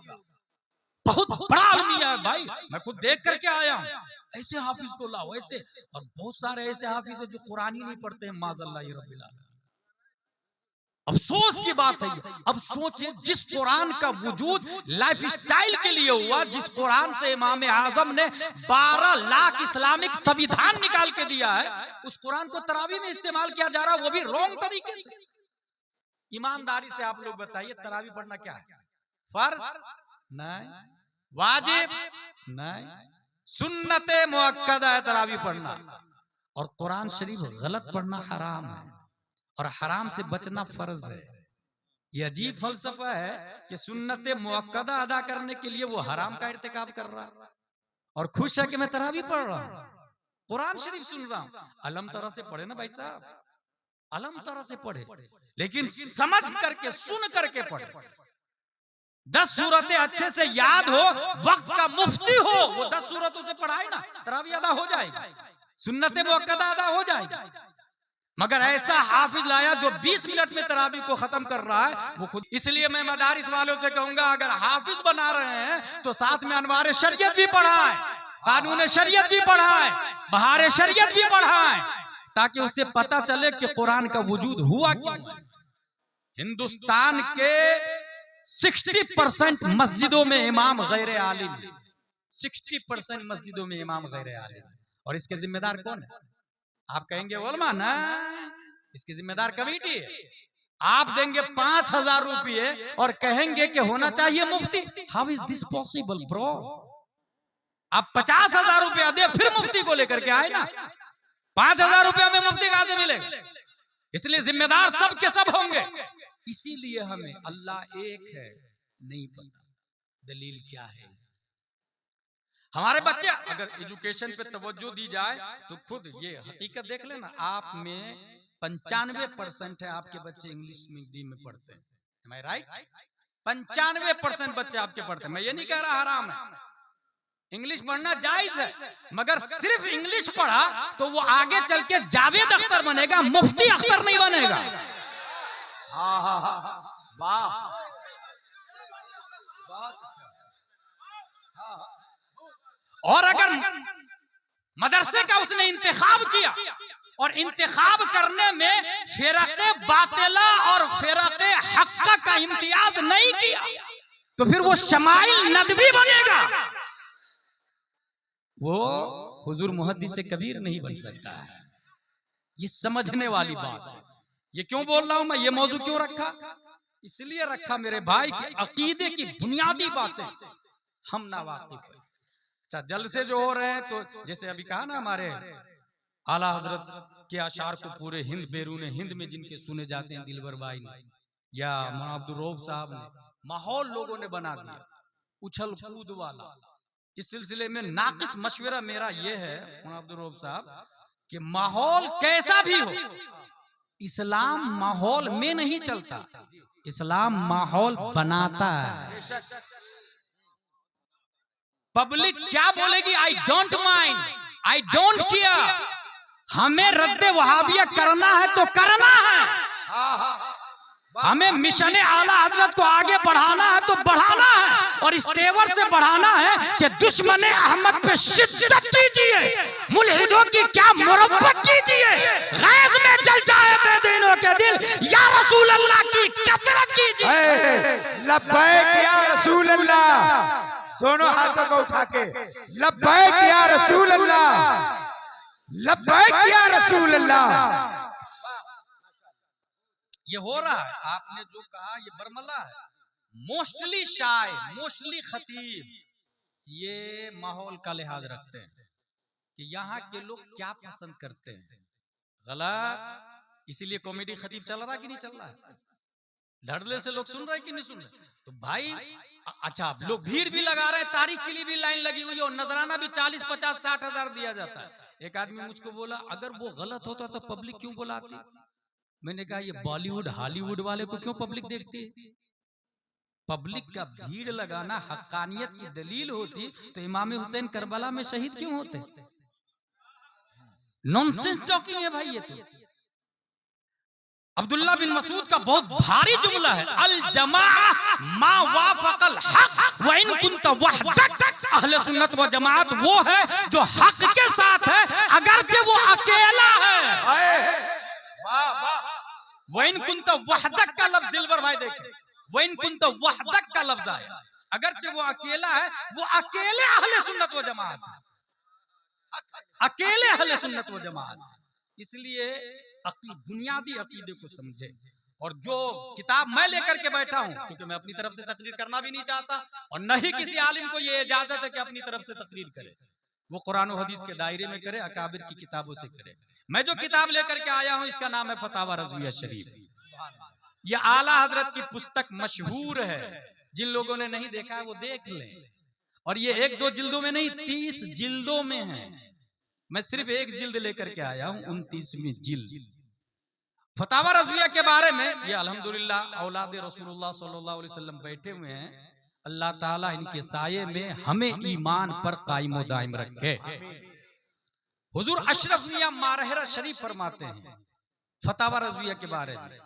बहुत बड़ा अलमिया है भाई, मैं खुद देख करके आया हूँ। ऐसे हाफिज को लाओ, ऐसे। और बहुत सारे ऐसे हाफिज है जो कुरान ही नहीं पढ़ते हैं, माज़ल्लाहि रब्बिल आलमीन। अफसोस की बात है ये। अब सोचे, जिस कुरान का वजूद लाइफ स्टाइल के लिए हुआ, जिस कुरान से इमाम आजम ने 12 लाख इस्लामिक संविधान निकाल के दिया है, उस कुरान को तरावी में इस्तेमाल किया जा रहा है, वो भी रॉन्ग तरीके से। ईमानदारी से आप लोग बताइए, तरावी पढ़ना क्या है? फर्ज नहीं, वाजिब नहीं, सुन्नते मुअक्कदा है तरावी पढ़ना। और कुरान शरीफ गलत पढ़ना हराम है, और हराम से बचना फर्ज है। ये अजीब फलसफा है कि सुन्नते मुअक्कदा अदा करने के लिए वो हराम का इर्तिकाब कर रहा है, और खुश है कि मैं तरावी पढ़ रहा हूं, कुरान शरीफ सुन रहा हूं। अलम तरह से पढ़े ना भाई साहब, अलम तरह से पढ़े, लेकिन समझ करके, सुन करके पढ़े। 10 सूरतें अच्छे से याद हो, वक्त का मुफ्ती हो, वो 10 सूरतों से पढ़ाए ना, तरावी अदा हो जाएगी, सुन्नते मुअक्कदा अदा हो जाएगी। मगर ऐसा हाफिज लाया जो 20 मिनट में तरावी को खत्म कर रहा है वो खुद। इसलिए मैं मदारिस वालों से कहूंगा, अगर हाफिज बना रहे हैं तो साथ में अनवार शरीयत भी पढ़ाएं, कानून शरीयत भी पढ़ाएं, बहार शरीयत भी पढ़ाएं, ताकि उससे पता चले कि कुरान का वजूद हुआ क्यों है। हिंदुस्तान के 60% मस्जिदों में इमाम गैर आलिम है, 60% मस्जिदों में इमाम गैर आलिम है। और इसके जिम्मेदार कौन है? आप कहेंगे उलमा ना, इसकी जिम्मेदार कमेटी है। आप देंगे 5,000 रुपये और कहेंगे कि होना चाहिए मुफ्ती। How is this possible bro? आप 50,000 रुपया दे फिर मुफ्ती को लेकर के आए ना, 5,000 रुपया में मुफ्ती कहां से मिलेगा? इसलिए जिम्मेदार सब के सब होंगे। इसीलिए हमें अल्लाह एक है नहीं पता, दलील क्या है। हमारे बच्चे अगर एजुकेशन पे तवज्जो दी जाए तो खुद ये हकीकत देख लेना, आप में 95% है आपके बच्चे इंग्लिश मीडियम में पढ़ते हैं। Am I right? 95% बच्चे आपके पढ़ते हैं। मैं ये नहीं कह रहा हराम है, इंग्लिश पढ़ना जायज है, मगर सिर्फ इंग्लिश पढ़ा तो वो आगे चल के जावेद अख्तर बनेगा, मुफ्ती अख्तर नहीं बनेगा। वाह, और अगर मदरसे का उसने इंतखाब किया और इंतखाब करने में फिरक़े बातिला और फिरक़े हक़्क़ा का इम्तियाज नहीं किया तो फिर वो शमाइल नदवी बनेगा, वो हुजूर मुहद्दिस से कबीर नहीं बन सकता है। ये समझने वाली बात है। ये क्यों बोल रहा हूं मैं, ये मौजू क्यों रखा? इसलिए रखा मेरे भाई कि अकीदे की बुनियादी बातें हम ना वाकिफ हैं। अच्छा, जलसे जो हो रहे हैं तो जैसे अभी कहा ना, हमारे आला हजरत के अशार को पूरे हिंद बैरून हिंद में जिनके सुने जाते हैं, दिलबर भाई ने या मौलाना अब्दुल रऊफ साहब ने, माहौल लोगों ने बना दिया उछल कूद वाला। इस सिलसिले में नाकिस मशवरा मेरा ये है मौलाना अब्दुल रऊफ साहब कि माहौल कैसा भी हो, इस्लाम माहौल में नहीं चलता, इस्लाम माहौल बनाता है। पब्लिक क्या बोलेगी, I don't mind, I don't care. हमें रद्दे वहाबिया करना है तो करना है, हमें मिशन आला हजरत को आगे बढ़ाना है तो बढ़ाना है, और इस तेवर से बढ़ाना है कि दुश्मन अहमद पे शिद्दत कीजिए, मुल्हिदों की क्या मुरब्बत कीजिए, गैज़ में जल जाए बेदीनों के दिल, या रसूल अल्लाह की कसरत कीजिए। लब्बैक या रसूल अल्लाह, दोनों हाथों को उठा के लब्बैक या रसूल अल्लाह, लब्बैक या रसूल अल्लाह। ये हो रहा है, आपने जो कहा ये बरमला है। मोस्टली शायर, मोस्टली खतीब ये माहौल का लिहाज रखते हैं कि यहाँ के लोग क्या पसंद करते हैं, गलत। इसीलिए कॉमेडी खतीब चल रहा कि नहीं चल रहा है, धड़ल्ले से लोग सुन रहे कि नहीं सुन रहे। तो भाई अच्छा, आप लोग भीड़ भी लगा रहे हैं, तारीख के लिए भी लाइन लगी हुई है, और नजराना भी 40, 50, 60 हजार दिया जाता है। एक आदमी मुझको बोला, अगर वो गलत होता तो पब्लिक क्यों बुलाती? मैंने कहा, ये बॉलीवुड हॉलीवुड वाले को क्यों पब्लिक देखती है? पब्लिक का भीड़ लगाना हक्कानियत की दलील होती तो इमाम हुसैन करबला में शहीद क्यों होते? नॉनसेंस टॉकिंग है भाई ये तो। अब्दुल्ला बिन मसूद का बहुत भारी जुमला है, अल जमाअह मा वाफक़ल हक़ व इन कुंत वहदक। अहले सुन्नत व जमाअत वो है जो हक के साथ है अगरचे वो अकेला है। वइन कुंत वहदक का लफ्ज दिलबर भाई देखे, वइन कुंत वहदक का लफ्ज आया, अगरचे वो अकेला है, वो अकेले अहले सुन्नत व जमाअत, अकेले अहले सुन्नत व जमाअत। इसलिए बुनियादी अकीदे को समझे। और जो किताब मैं लेकर के बैठा हूं, क्योंकि मैं अपनी तरफ से तकरीर करना भी नहीं चाहता और न ही किसी आलिम को ये इजाजत है कि अपनी तरफ से तकरीर करे, वो कुरान और हदीस के दायरे में करे, अकाबिर की किताबों से करे। मैं जो किताब लेकर के आया हूं इसका नाम है फतावा रज़विया शरीफ। ये आला हजरत की पुस्तक मशहूर है, जिन लोगों ने नहीं देखा है वो देख लें। और ये 1-2 जिल्दों में नहीं, 30 जिल्दों में है। मैं सिर्फ एक जिल्द लेकर के आया हूं, 29वीं जिल्द फतावा रज़विया के बारे में। ये अल्हम्दुलिल्लाह औलाद रसूलुल्लाह सल्लल्लाहु अलैहि वसल्लम बैठे हुए हैं, अल्लाह ताला इनके साये में हमें ईमान पर कायम व दायम रखे। हुजूर अशरफ मियां मारहरा शरीफ फरमाते हैं फतावा रज़विया के बारे में,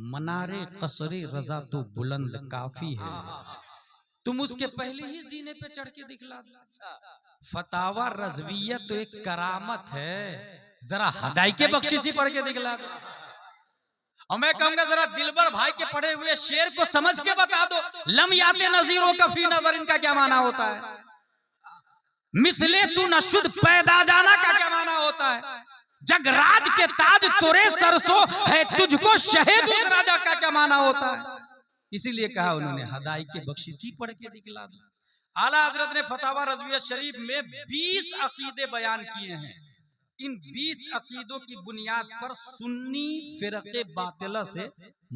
मनारे कसरे रजा तो बुलंद काफी है, तुम उसके पहले ही जीने पे चढ़ के दिखला दो। फतावा रज़विया तो एक करामत है, जरा हदाई के बख्शिश ही पढ़ के दिखला दो। और मैं कहूंगा जरा दिलबर भाई के पढ़े हुए शेर को समझ के बता दो, लम याते नजीरों का फी नजर, इनका क्या माना होता है? मिसले तू नशुद पैदा जाना का क्या माना होता है? जगराज के ताज तुरे सरसों है तुझको शहीद उस राजा का क्या माना होता है? इसीलिए कहा उन्होंने हदाई के बख्शिशी पढ़ के दिखला दो। आला हजरत ने फतावा रज़विया शरीफ में 20 अकीदे बयान किए हैं। इन 20 अकीदों की बुनियाद पर सुन्नी फिरके बातिला से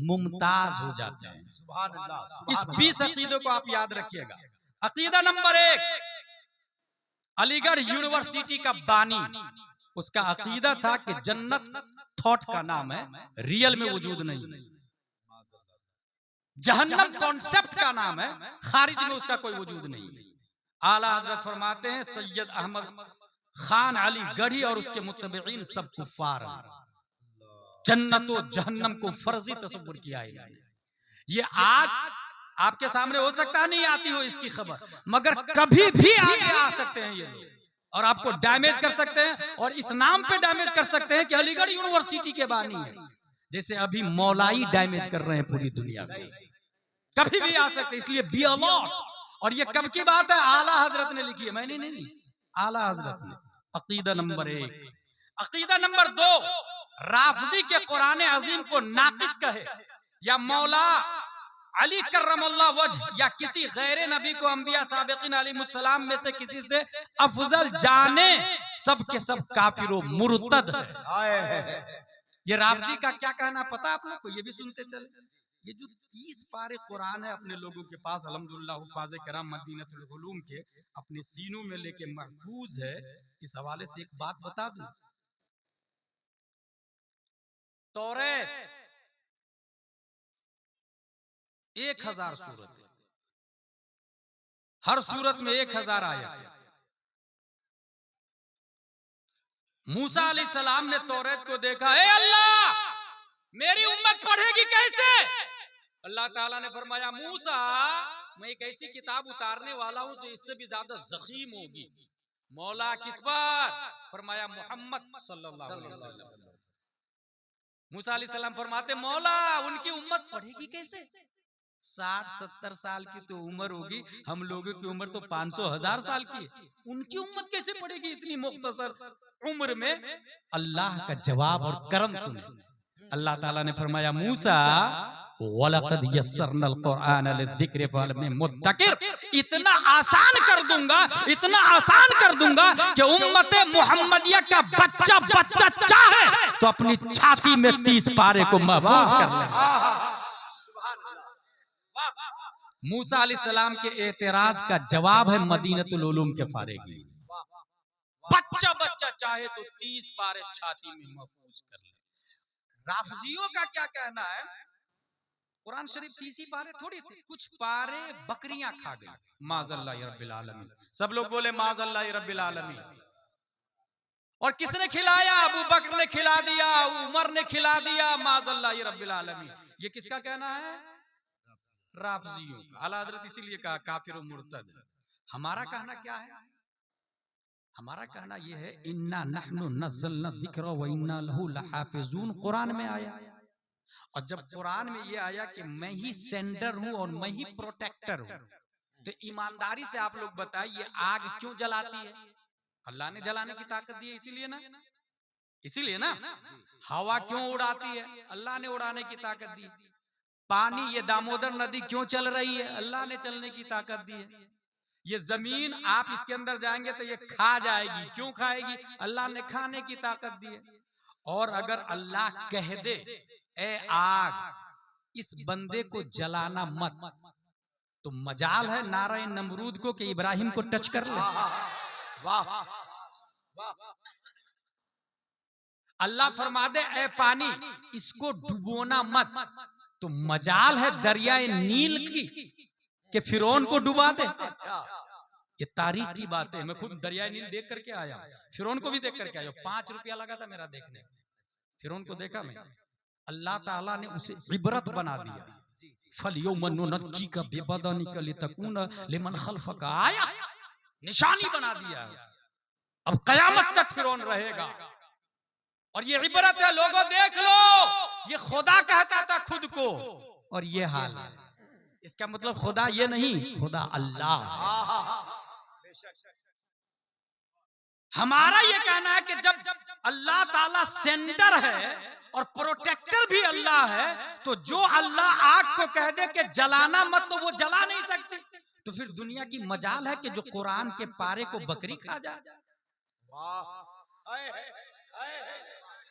मुमताज हो जाते हैं। सुभान अल्लाह। इस 20 अकीदों को आप याद रखिएगा। अकीदा नंबर 1, अलीगढ़ यूनिवर्सिटी का बानी, उसका अकीदा था कि जन्नत थॉट का नाम है, रियल में वजूद नहीं। जहन्नम कॉन्सेप्ट का नाम है, खारिज में उसका कोई वजूद नहीं। आला हजरत फरमाते हैं सैयद अहमद खान अली गढ़ी और उसके मुत्तबिईन सब कुफ्फार हैं। जन्नत और जहन्नम को फर्जी तस्वुर किया है इन्होंने। ये आज आपके सामने हो सकता है नहीं आती हो इसकी खबर, मगर कभी भी आगे आ सकते हैं ये लोग और आपको डैमेज कर सकते हैं, और इस नाम पे डैमेज कर सकते हैं कि अलीगढ़ यूनिवर्सिटी के बानी है, जैसे अभी मौलाई डैमेज कर रहे हैं पूरी दुनिया को। कभी भी आ सकते, इसलिए बी अलर्ट। और ये कब की बात है? आला हजरत ने लिखी है, मैंने नहीं, आला हजरत ने। अकीदा नंबर 1। अकीदा नंबर 2, राफजी के कुरान अजीम को नाकिस कहे या मौला अली करमल्लाह वजह या किसी गैर नबी को अंबिया साबिकीन अलैहिस्सलाम में से किसी से अफजल जाने, सब के सब काफिर व मुर्तद है। ये राफजी का क्या कहना पता आप लोग को? ये भी सुनते चले। ये जो 30 पारे कुरान है अपने लोगों के पास, अल्हम्दुलिल्लाह हुफ़ाज़े किराम मदीनतुल उलूम के अपने सीनों में लेके महफूज है। इस हवाले से एक बात बता दूं, तौरात 1000 सूरत है, हर सूरत में 1000 आयत। मूसा अलैहिस्सलाम ने तौरात को देखा, ए अल्लाह मेरी उम्मत पढ़ेगी कैसे? अल्लाह ताला ने फरमाया, मूसा मैं एक ऐसी किताब उतारने वाला हूं जो इससे भी ज्यादा ज़ख़ीम होगी। मौला किस पर? फरमाया मोहम्मद सल्लल्लाहु अलैहि वसल्लम। मूसा अलैहिस्सलाम फरमाते, मौला उनकी उम्मत पढ़ेगी कैसे? 60-70 साल की तो उम्र होगी, हम लोगों की उम्र तो 500-1000 साल की है, उनकी उम्मत कैसे पढ़ेगी इतनी मुख्तसर उम्र में? अल्लाह का जवाब और करम सुने। अल्लाह ताला ने फरमाया, मूसा वलक़द यस्सरनल कुरआन लिज़िक्र फहल मिन मुद्दकिर, इतना आसान कर दूंगा, इतना आसान कर दूंगा कि उम्मत मुहम्मदिया का बच्चा बच्चा चाहे तो अपनी छाती में 30 पारे को महफूज कर ले। मूसा अलैहिस्सलाम के एतराज का जवाब है मदीनतुल उलूम के फारिगी, बच्चा बच्चा चाहे तो 30 पारे छाती में महफूज कर ले। राफजियों का क्या कहना है? कुरान शरीफ 30 पारे थोड़ी थे, कुछ पारे बकरियां खा गई। माज़ल्लाहि रब्बिल आलमीन, सब लोग बोले माज़ल्लाहि रब्बिल आलमीन। और किसने खिलाया? अबू बकर ने खिला दिया, उमर ने खिला दिया, माज़ल्लाहि रब्बिल आलमीन। ये किसका कहना है? राफजियों का। आला हज़रत इसीलिए कहा काफिर और मुर्तद। हमारा कहना क्या है? हमारा कहना यह है, इन्ना नहनु नज़्ज़लना ज़िक्र व इन्ना लहु लहाफ़िज़ून कुरान में आया। और जब कुरान में ये आया कि मैं ही सेंडर हूं और मैं ही प्रोटेक्टर हूं, तो ईमानदारी से आप लोग बताइए आग क्यों जलाती है? अल्लाह ने जलाने की ताकत दी है, इसीलिए ना, इसीलिए ना। हवा क्यों उड़ाती है? अल्लाह ने उड़ाने की ताकत दी। पानी, ये दामोदर नदी क्यों चल रही है? अल्लाह ने चलने की ताकत दी है। ये जमीन आप इसके अंदर जाएंगे तो ये खा जाएगी, क्यों खाएगी? अल्लाह ने खाने की ताकत दी है। और अगर अल्लाह कह दे, ए आग इस बंदे को जलाना मत, तो मजाल है नारे नमरूद को कि इब्राहिम को टच कर ले। वाह। अल्लाह फरमा दे, ए पानी इसको डुबोना मत, तो मजाल है दरियाए नील की कि फिरौन को डुबा दे। ये तारीख की बात है। मैं खुद दरियाए नील देख करके आया, फिरौन को भी देख करके आया। 5 रुपया लगा था मेरा देखने। फिरौन को देखा मैं। अल्लाह ताला ने उसे इबरत बना दिया। फलयौम नुनज्जीका बिबदनिका लितकूना लिमन खल्फका आया, निशानी बना दिया। अब कयामत तक फिरौन रहेगा। और ये इबरत है, लोगों देख लो, ये खुदा कहता था खुद को, और ये हाल है। इसका मतलब खुदा ये नहीं, खुदा अल्लाह। हमारा ये कहना है कि जब अल्लाह ताला सेंटर है और प्रोटेक्टर भी अल्लाह है, तो जो अल्लाह आग को कह दे कि जलाना मत, तो वो जला नहीं सकती। तो फिर दुनिया की मजाल है कि जो कुरान के पारे को बकरी खा जाए।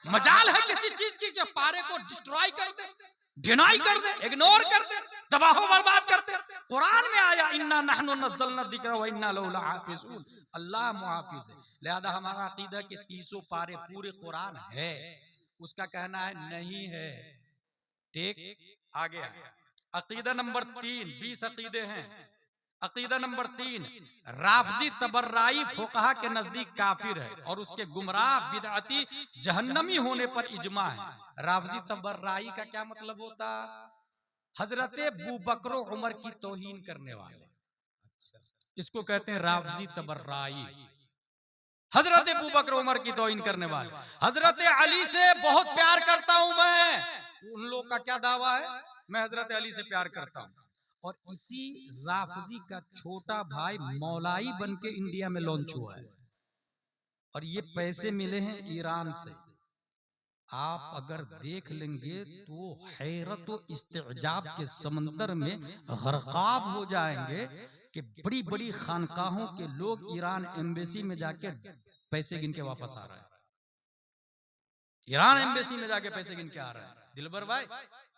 मजाल है किसी चीज की कि पारे को डिस्ट्रॉय कर दे, डिनाई कर दे, इग्नोर कर दे, तबाह बर्बाद कर दे। कुरान में आया इन्ना नहनु नज़्ज़लना ज़िक्र व इन्ना लहु लहाफ़िज़ून, अल्लाह मुहाफिज है। लिहाजा हमारा अकीदा के 300 पारे पूरे कुरान है। उसका कहना है नहीं है। ठीक, आगे अकीदा नंबर 3, 20 अकीदे हैं। अकीदा नंबर 3, राफजी तबर्राई फुकहा के नजदीक काफिर है और उसके गुमराह बिदअती जहन्नमी होने पर इजमा है। राफजी तबर्राई का क्या मतलब होता? हजरत अबू बकर उमर की तौहीन करने वाले, इसको कहते हैं राफजी तबर्राई। हजरत अबू बकर उमर की तौहीन करने वाले। हजरत अली से बहुत प्यार करता हूं मैं, उन लोग का क्या दावा है? मैं हजरत अली से प्यार करता हूं। और इसी राफजी का छोटा भाई मौलाई बन के इंडिया में लॉन्च हुआ है, और ये पैसे मिले हैं ईरान से। आप अगर देख लेंगे तो हैरत व इस्तेजाब के समंदर में गरकाब हो जाएंगे कि बड़ी बड़ी खानकाहों के लोग ईरान एम्बेसी में जाके पैसे गिन के वापस आ रहे हैं। ईरान एम्बेसी में जाके पैसे गिन के आ रहे हैं दिलबर भाई।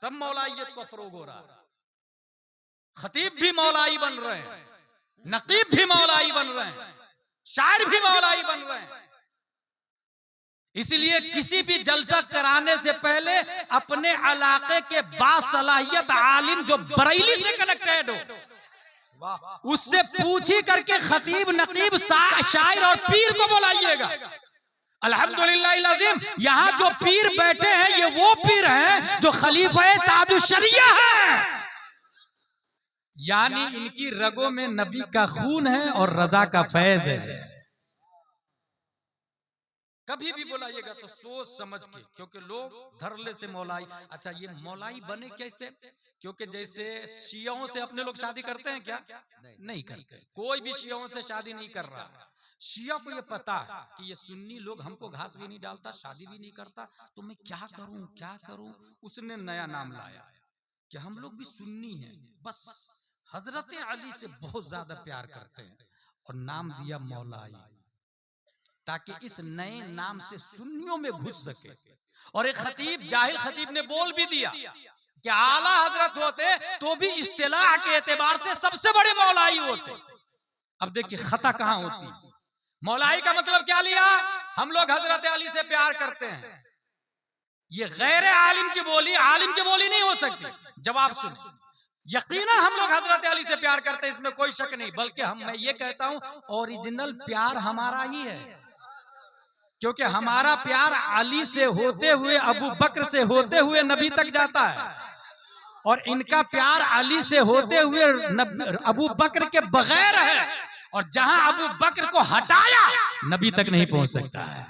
तब मौलाइयत को फरोग हो रहा है। खतीब भी मौलाई बन रहे हैं, नकीब भी मौलाई बन रहे हैं, शायर भी मौलाई बन रहे हैं। इसलिए किसी भी जलसा कराने से पहले अपने इलाके के बासलाहियत आलिम जो बरेली से कनेक्टेड हो, उससे पूछी करके खतीब, नकीब, शायर और पीर को बुलाइएगा। अल्हम्दुलिल्लाह अज़ीम, यहाँ जो पीर बैठे हैं ये वो पीर हैं जो खलीफा ताजुश्शरिया है, यानी इनकी रगों में नबी का खून है और रजा का फैज है। कभी भी बुलाइएगा तो सोच समझ के, क्योंकि लोग धरले से मौलाई। अच्छा, ये मौलाई बने कैसे? क्योंकि जैसे शियाओं से अपने लोग शादी करते हैं क्या? नहीं करते। कोई भी शियाओं से शादी नहीं कर रहा। शिया को ये पता है कि ये सुन्नी लोग हमको घास भी नहीं डालता, शादी भी नहीं करता, तो मैं क्या करूं क्या करूं। उसने नया नाम लाया कि हम लोग भी सुन्नी हैं, बस हजरत अली से बहुत ज्यादा प्यार करते हैं, और नाम दिया मौलाई, ताकि इस नए नाम से सुन्नियों में घुस सके। और एक खतीब, जाहिल खतीब ने बोल भी दिया कि आला हजरत होते तो भी इस्तिलाह के एतबार से सबसे बड़े मौलाई होते। अब देखिए खता कहां होती है। मौलाई का मतलब क्या लिया? हम लोग हजरत अली से प्यार करते हैं। ये गैर आलिम की बोली, आलिम की बोली नहीं हो सकती। जवाब सुनो, यकीनन हम लोग हजरत अली से प्यार करते हैं, इसमें कोई शक नहीं। बल्कि मैं ये कहता हूं ओरिजिनल प्यार हमारा ही है, क्योंकि हमारा प्यार अली से होते हुए, अबू बकर से होते हुए नबी तक जाता है, और इनका प्यार अली से होते हुए अबू बकर के बगैर है, और जहां अबू बकर को हटाया नबी तक नहीं पहुंच सकता है।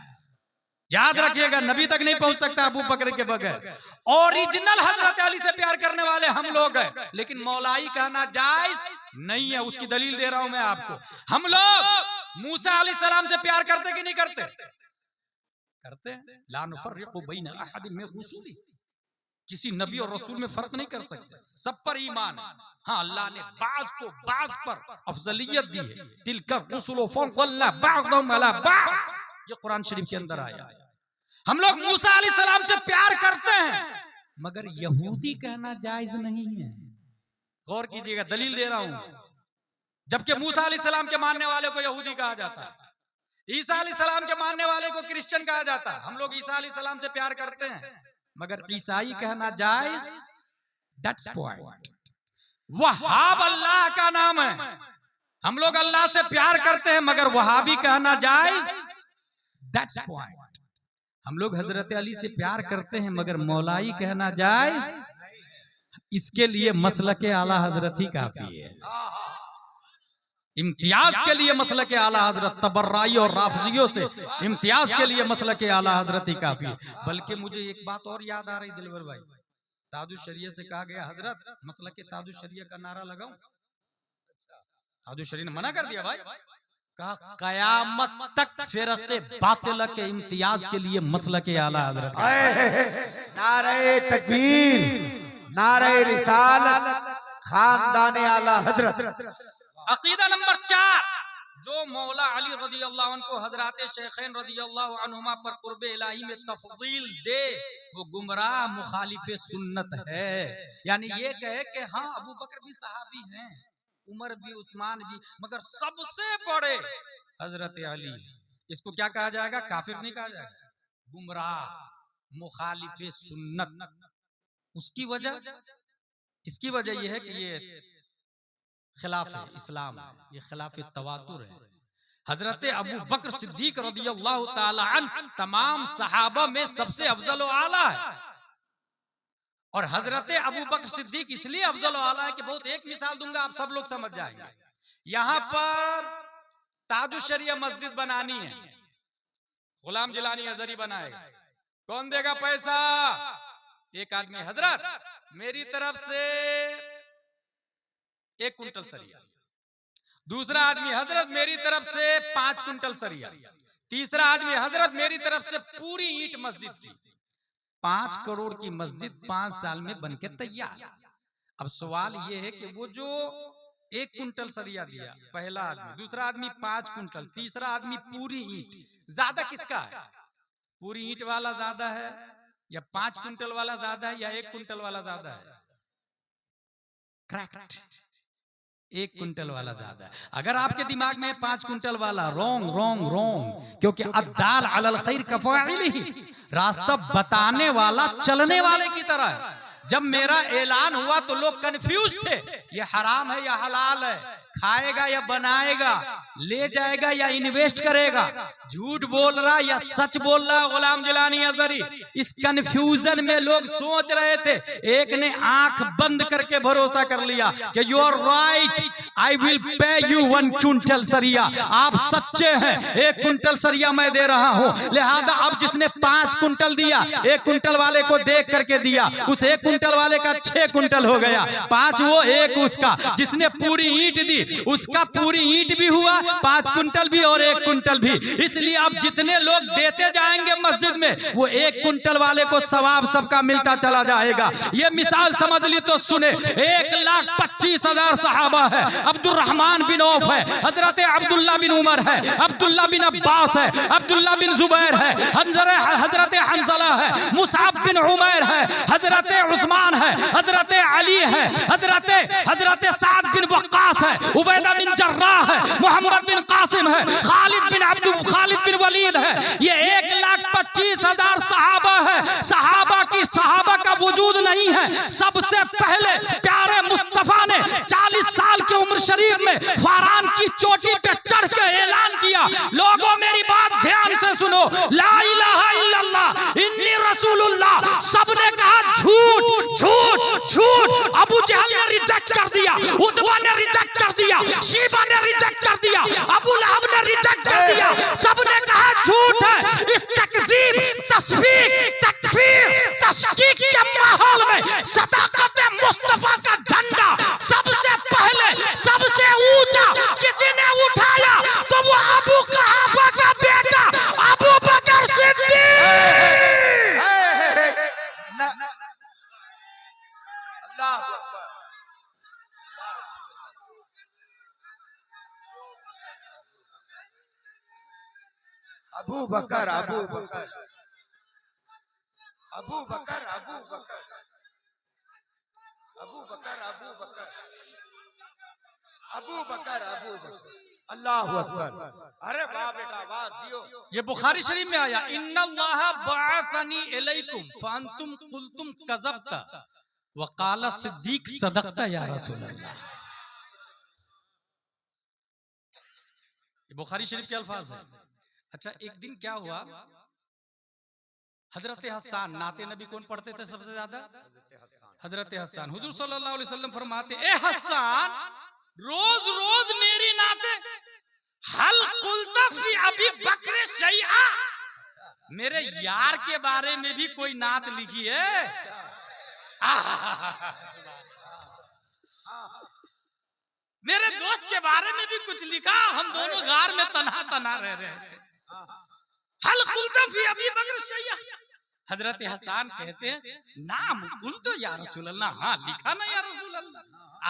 याद रखिएगा, नबी तक नहीं पहुंच सकता अबू बकर के बगैर। ओरिजिनल हजरत अली से प्यार करने वाले हम लोग हैं, लेकिन मौलाई कहना जायज नहीं है। उसकी दलील दे रहा हूं मैं आपको। हम लोग मूसा अलैहिस्सलाम से प्यार करते कि नहीं करते? करते हैं। ला नुफर्रिकु बैन अहदिन मिन रुसुली, किसी नबी और रसूल में फर्क नहीं कर सकते, सब पर ईमान है। हाँ, अल्लाह ने बाज को बाज पर अफजलियत दी है। तिलका रुसुलु फज़्ज़लना बअदहुम अला बअद, ये कुरान शरीफ के अंदर आया है। हम लोग मूसा अलैहिस्सलाम से प्यार करते हैं, मगर यहूदी कहना जायज नहीं है। गौर कीजिएगा, दलील दे रहा हूं। जबकि मूसा अलैहिस्सलाम के मानने वाले को यहूदी कहा जाता है, ईसा अलैहिस्सलाम के मानने वाले को क्रिश्चियन कहा जाता है। हम लोग ईसा अलैहिस्सलाम से प्यार करते हैं, मगर ईसाई कहना जायज। That's point. वहाब अल्लाह का नाम है। हम लोग अल्लाह से प्यार करते हैं मगर वहाबी कहना जायज, दैट्स पॉइंट। हम लोग हजरत अली से प्यार करते हैं मगर मौलाई कहना जायज, इसके लिए मसलक आला हजरत ही काफी है। इम्तियाज के लिए मसलक आला हजरत, तबर्राई और राफजियों से इम्तियाज के लिए मसलक आला हजरत ही काफी है। बल्कि मुझे एक बात और याद आ रही दिलवर भाई, तादुश शरिया से कहा गया हजरत मसलक तादुश शरिया का नारा लगाऊं, तादुश शरिया ने मना कर दिया भाई, कहा कयामत तक फिरक़े बातिल के इम्तियाज के लिए मसलक आला हजरत। नारे तकबीर, नारे रिसालत, खानदान आला हजरत। अकीदा नंबर 4, जो मौला अली रज़ी अल्लाह अन्हु को हजरात शेखैन रज़ी अल्लाह अन्हुमा पर कुर्बे इलाही में तफदील दे, वो गुमराह मुखालिफ सुन्नत है। यानी ये कहे कि हाँ अबू बकर भी सहाबी हैं, उमर भी, उस्मान भी, मगर सबसे बड़े हजरत अली। इसको क्या कहा जाएगा? काफिर नहीं कहा जाएगा, गुमराह मुखालिफ सुन्नत। उसकी वजह, इसकी वजह यह है कि ये खिलाफ इस्लाम है, ये खिलाफ तवातुर है। हजरत अबू बकर सिद्दीक रज़ियल्लाहु ताला अन्हु तमाम सहाबा में सबसे अफजल व आला है। और हजरत अबू बकर सिद्दीक इसलिए अफजल व आला है कि बहुत एक मिसाल दूंगा, आप सब लोग समझ जाएंगे। यहाँ पर ताजुश शरिया मस्जिद बनानी है, गुलाम जिलानी अजहरी बनाएगा, कौन देगा पैसा? एक आदमी, हजरत मेरी तरफ से 1 कुंटल सरिया, दूसरा आदमी, हजरत मेरी तरफ से 5 कुंटल सरिया, तीसरा आदमी, हजरत मेरी तरफ से पूरी ईंट मस्जिद की। 5 करोड़ की मस्जिद 5 साल में बनके तैयार। अब सवाल यह है कि वो जो 1 कुंटल सरिया दिया पहला आदमी, दूसरा आदमी 5 कुंटल, तीसरा आदमी पूरी ईंट, ज्यादा किसका है? पूरी ईंट वाला ज्यादा है या 5 कुंटल वाला ज्यादा है या 1 कुंटल वाला ज्यादा है? करेक्ट, 1 कुंटल वाला ज्यादा है। अगर आपके दिमाग में 5 कुंटल वाला, रोंग रोंग रोंग, क्योंकि अद्दाल अलल खैर कफ़ाइलिही, रास्ता बताने वाला चलने वाले की तरह है। जब मेरा ऐलान हुआ तो लोग कंफ्यूज थे, ये हराम है या हलाल है, खाएगा या बनाएगा, ले जाएगा या इन्वेस्ट करेगा, झूठ बोल रहा या सच बोल रहा गुलाम जिलानी अजहरी। इस कंफ्यूजन में लोग सोच रहे थे, एक ने आंख बंद करके भरोसा कर लिया कि you are right, I will pay you 1 कुंटल सरिया, आप सच्चे हैं, 1 कुंटल सरिया मैं दे रहा हूं। लिहाजा अब जिसने 5 कुंटल दिया, 1 कुंटल वाले को देख करके दिया, उस 1 कुंटल वाले का 6 कुंटल हो गया, 5 वो 1 उसका। जिसने पूरी ईंट दी उसका पूरी ईंट भी हुआ, 5 कुंटल भी और 1 कुंटल भी। इसलिए अब जितने लोग देते जाएंगे मस्जिद में, वो 1 कुंटल वाले को सवाब सबका मिलता चला जाएगा। ये मिसाल समझ ली तो सुने, 1,25,000 सहाबा है, अब्दुर्रहमान बिन औफ है, हजरत अब्दुल्ला बिन उमर है, अब्दुल्ला बिन अब्बास है, अब्दुल्ला बिन जुबैर है, हजरत हंज़ला है, मुसअब बिन उमैर है, हजरत उस्मान है, हजरत अली है, हजरत साद बिन वक्कास है, उबैदा बिन जर्राह है, मोहम्मद बिन कासिम है, खालिद बिन वलीद है। ये 1,25,000 सहाबा है। सहाबा का वजूद नहीं है। सबसे पहले प्यारे मुस्तफा ने 40 साल की उम्र शरीफ में फारान की चोटी पे चढ़ के ऐलान किया, लोगों मेरी बात ध्यान से सुनो, ला इलाहा इल्लल्लाह इन्नी रसूलुल्लाह। सबने कहा झूठ झूठ झूठ। अबू जहल ने रिजेक्ट कर दिया, उतबा ने रिजेक्ट कर दिया, शीबा ने रिजेक्ट कर दिया, अबू लहब ने रिजेक्ट कर दिया। सबने कहा झूठ है। इस तकजीब, तस्फीक, तकफीर, तशकीक के माहौल में सदाकत मुस्तफा का झंडा सबसे पहले, सबसे ऊंचा किसी ने उठाया तो वो अबू कहाफा का बेटा अबू बकर सिद्दीक। अबू बकर, अबू बकर, अबू बकर, अबू बकर, अबू बकर, अबू बकर, अबू बकर, अबू बकर, अल्लाहु अकबर। अरे वाह बेटा, आवाज दियो। ये बुखारी शरीफ में आया, इन्नल्लाह बअसनी इलैकुम फअंतुम कुल्तुम कज़बता वकाल सिद्दीक सदकता या रसूल अल्लाह। बुखारी शरीफ के अल्फाज है। अच्छा, एक दिन क्या हुआ, हजरत हसन, नाते नबी कौन पढ़ते थे सबसे ज्यादा? हजरत हसन। हुजूर सल्लल्लाहु अलैहि वसल्लम फरमाते, ए हसन, रोज रोज मेरी नाते हल कुल्ता फी अबी बकर शैआ, मेरे यार के बारे में भी कोई नात लिखी है? मेरे दोस्त के बारे में भी कुछ लिखा? हम दोनों गार में तन्हा तन्हा रह रहे थे। हल कुल्ता फी अबी बकर शैआ। हजरत हसन कहते हैं, नाम कुल तो या रसूल अल्लाह, हाँ लिखा ना या रसूल अल्लाह,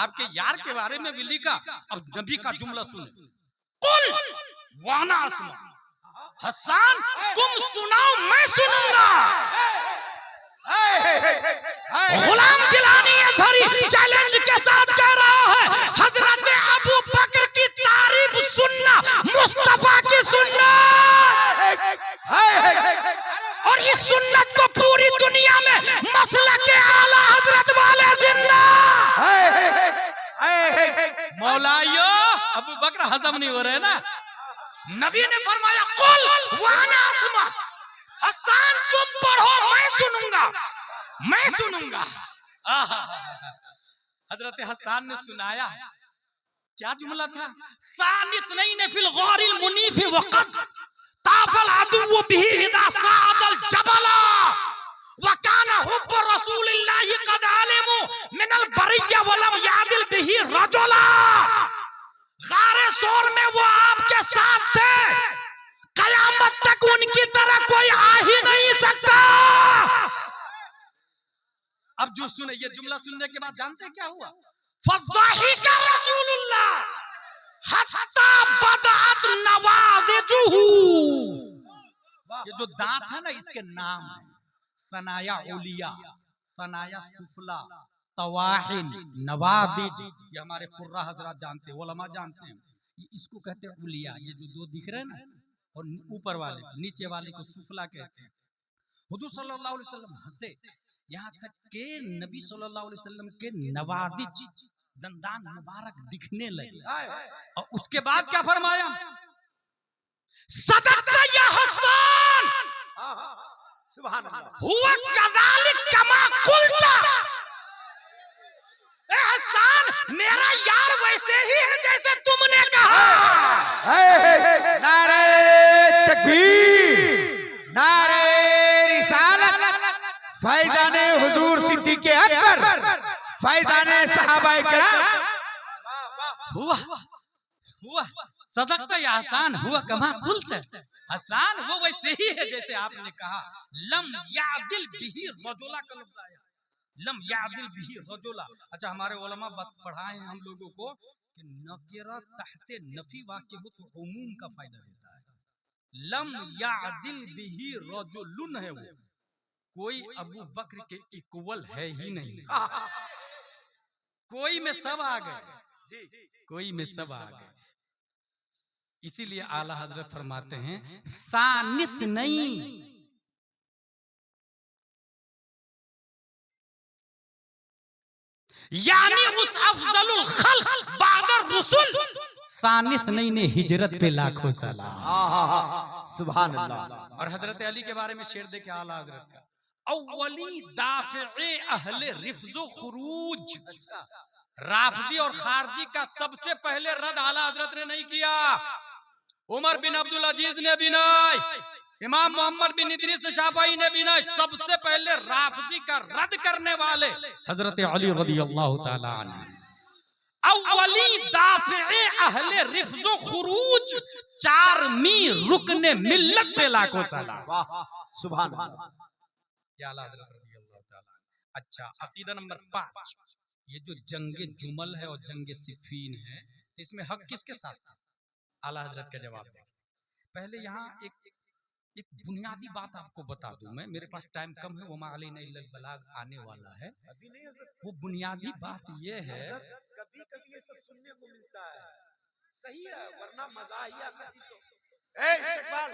आपके यार के बारे में भी लिखा। अब नबी का जुमला सुने, कुल वाना अस्मा, हसन तुम सुनाओ मैं सुनूंगा। गुलाम जिलानी अज़हरी चैलेंज के साथ कह रहा है, हजरत अबू बकर की तारीफ सुनना, मुस्तफा की सुनना, और इस सुन्नत को पूरी दुनिया में मसलक के आला हजरत वाले जिंदा। मौलायो अबू बकर हजम नहीं हो रहे ना। नबी ने फरमाया, कुल वाना अस्मा, हसन तुम पढ़ो मैं सुनूंगा, मैं सुनूंगा। हजरत हसन ने सुनाया। क्या जुमला था? सानिस नहीं ने फिल गौरिल मुनीफ वक़त ताफल अदुव्वु बिही इदा सादल जबला वकाना हुब्ब रसूलिल्लाहि कद आलिमु मिनल बरिया वलम यादिल बिही रजुला। गारे सोर में वो आपके साथ थे, कयामत तक उनकी तरह कोई आ ही नहीं सकता। अब जो सुने, ये जुमला सुनने के बाद जानते क्या हुआ? फज़ाहिका रसूलुल्लाह हत्ता बदअत नवादिजुहु। ये जो दांत है ना, इसके नाम है सनाया उलिया, सनाया सुफला, तवाहिन, नवादिज। ये हमारे कुर्रा हजरात जानते हैं, उलमा जानते हैं। इसको कहते हैं उलिया। ये जो दो दिख रहे हैं ना, और ऊपर वाले नीचे वाले को सुफला कहते हैं। हुजूर सल्लल्लाहु अलैहि वसल्लम हंसे, यहाँ तक के नबी सल्लल्लाहु अलैहि वसल्लम के नवादिज, दंदान मुबारक दिखने लगे। और उसके बाद क्या फरमाया? सदक़ता या हसन, सुभान अल्लाह, हुआ कदालिक कमा कुल्ता। ए हसन, मेरा यार वैसे ही है जैसे तुमने कहा। नारे तकबीर, नारे रिसालत, फैजाने हुजूर सिद्दीक़ अकबर, फैजाने सहाबाए किराम। हुआ सदक़ता या हसन, हुआ कमा कुल्ता। हसन वो वैसे ही है जैसे आपने कहा। लम यादिल बिही रजुला का लफ्ज़ आया, लम यादिल बिही रजुला। अच्छा, हमारे उलमा पढ़ाए हैं हम लोगों को कि नकीरा तहते नफी वाक़े हो तो उमूम का फायदा देता है। लम यादिल बिही रजुलुन है, वो कोई अबू बकर के इक्वल है ही नहीं। कोई में सब आ गए, कोई में सब आ गए। इसीलिए आला हजरत फरमाते हैं, सानिस नहीं, यानी उस अफजलुल खल्क बादर रसूल, सानिस नहीं ने हिजरत पे लाखों सलाम। सुभान अल्लाह। और हजरत अली के बारे में शेर देखे आला हजरत का, अव्वली दाफ़े अहले रिफ्ज़ो खुरूज। राफजी और खारजी का सबसे पहले रद्द आला हजरत ने नहीं किया, उमर बिन अब्दुल अजीज ने भी नहीं, इमाम मोहम्मद बिन इदरीस शाफई ने भी नहीं। सबसे पहले राफजी का रद्द करने वाले हजरत अली रज़ियल्लाहु ताला अन्हु। अव्वली दाफ़े अहले रिफ्ज़ो खुरूज, चारमी रुकने मिल्लत पे लाखों सलाम। सुभान अल्लाह। अच्छा, अकीदा नंबर 5, ये जो जंगे जुमल है और जंगे सिफीन है, तो इसमें हक किसके साथ था? आला हजरत का जवाब दें। पहले यहाँ एक बुनियादी बात आपको बता दूं मैं, मेरे पास टाइम कम है, वमा अलैना इल्लल बलाग आने वाला है। वो बुनियादी बात ये है, कभी कभी ये सब सुनने को मिलता है, सही है, वरना मज़ाहिया कभी तो इस्तिक़बाल।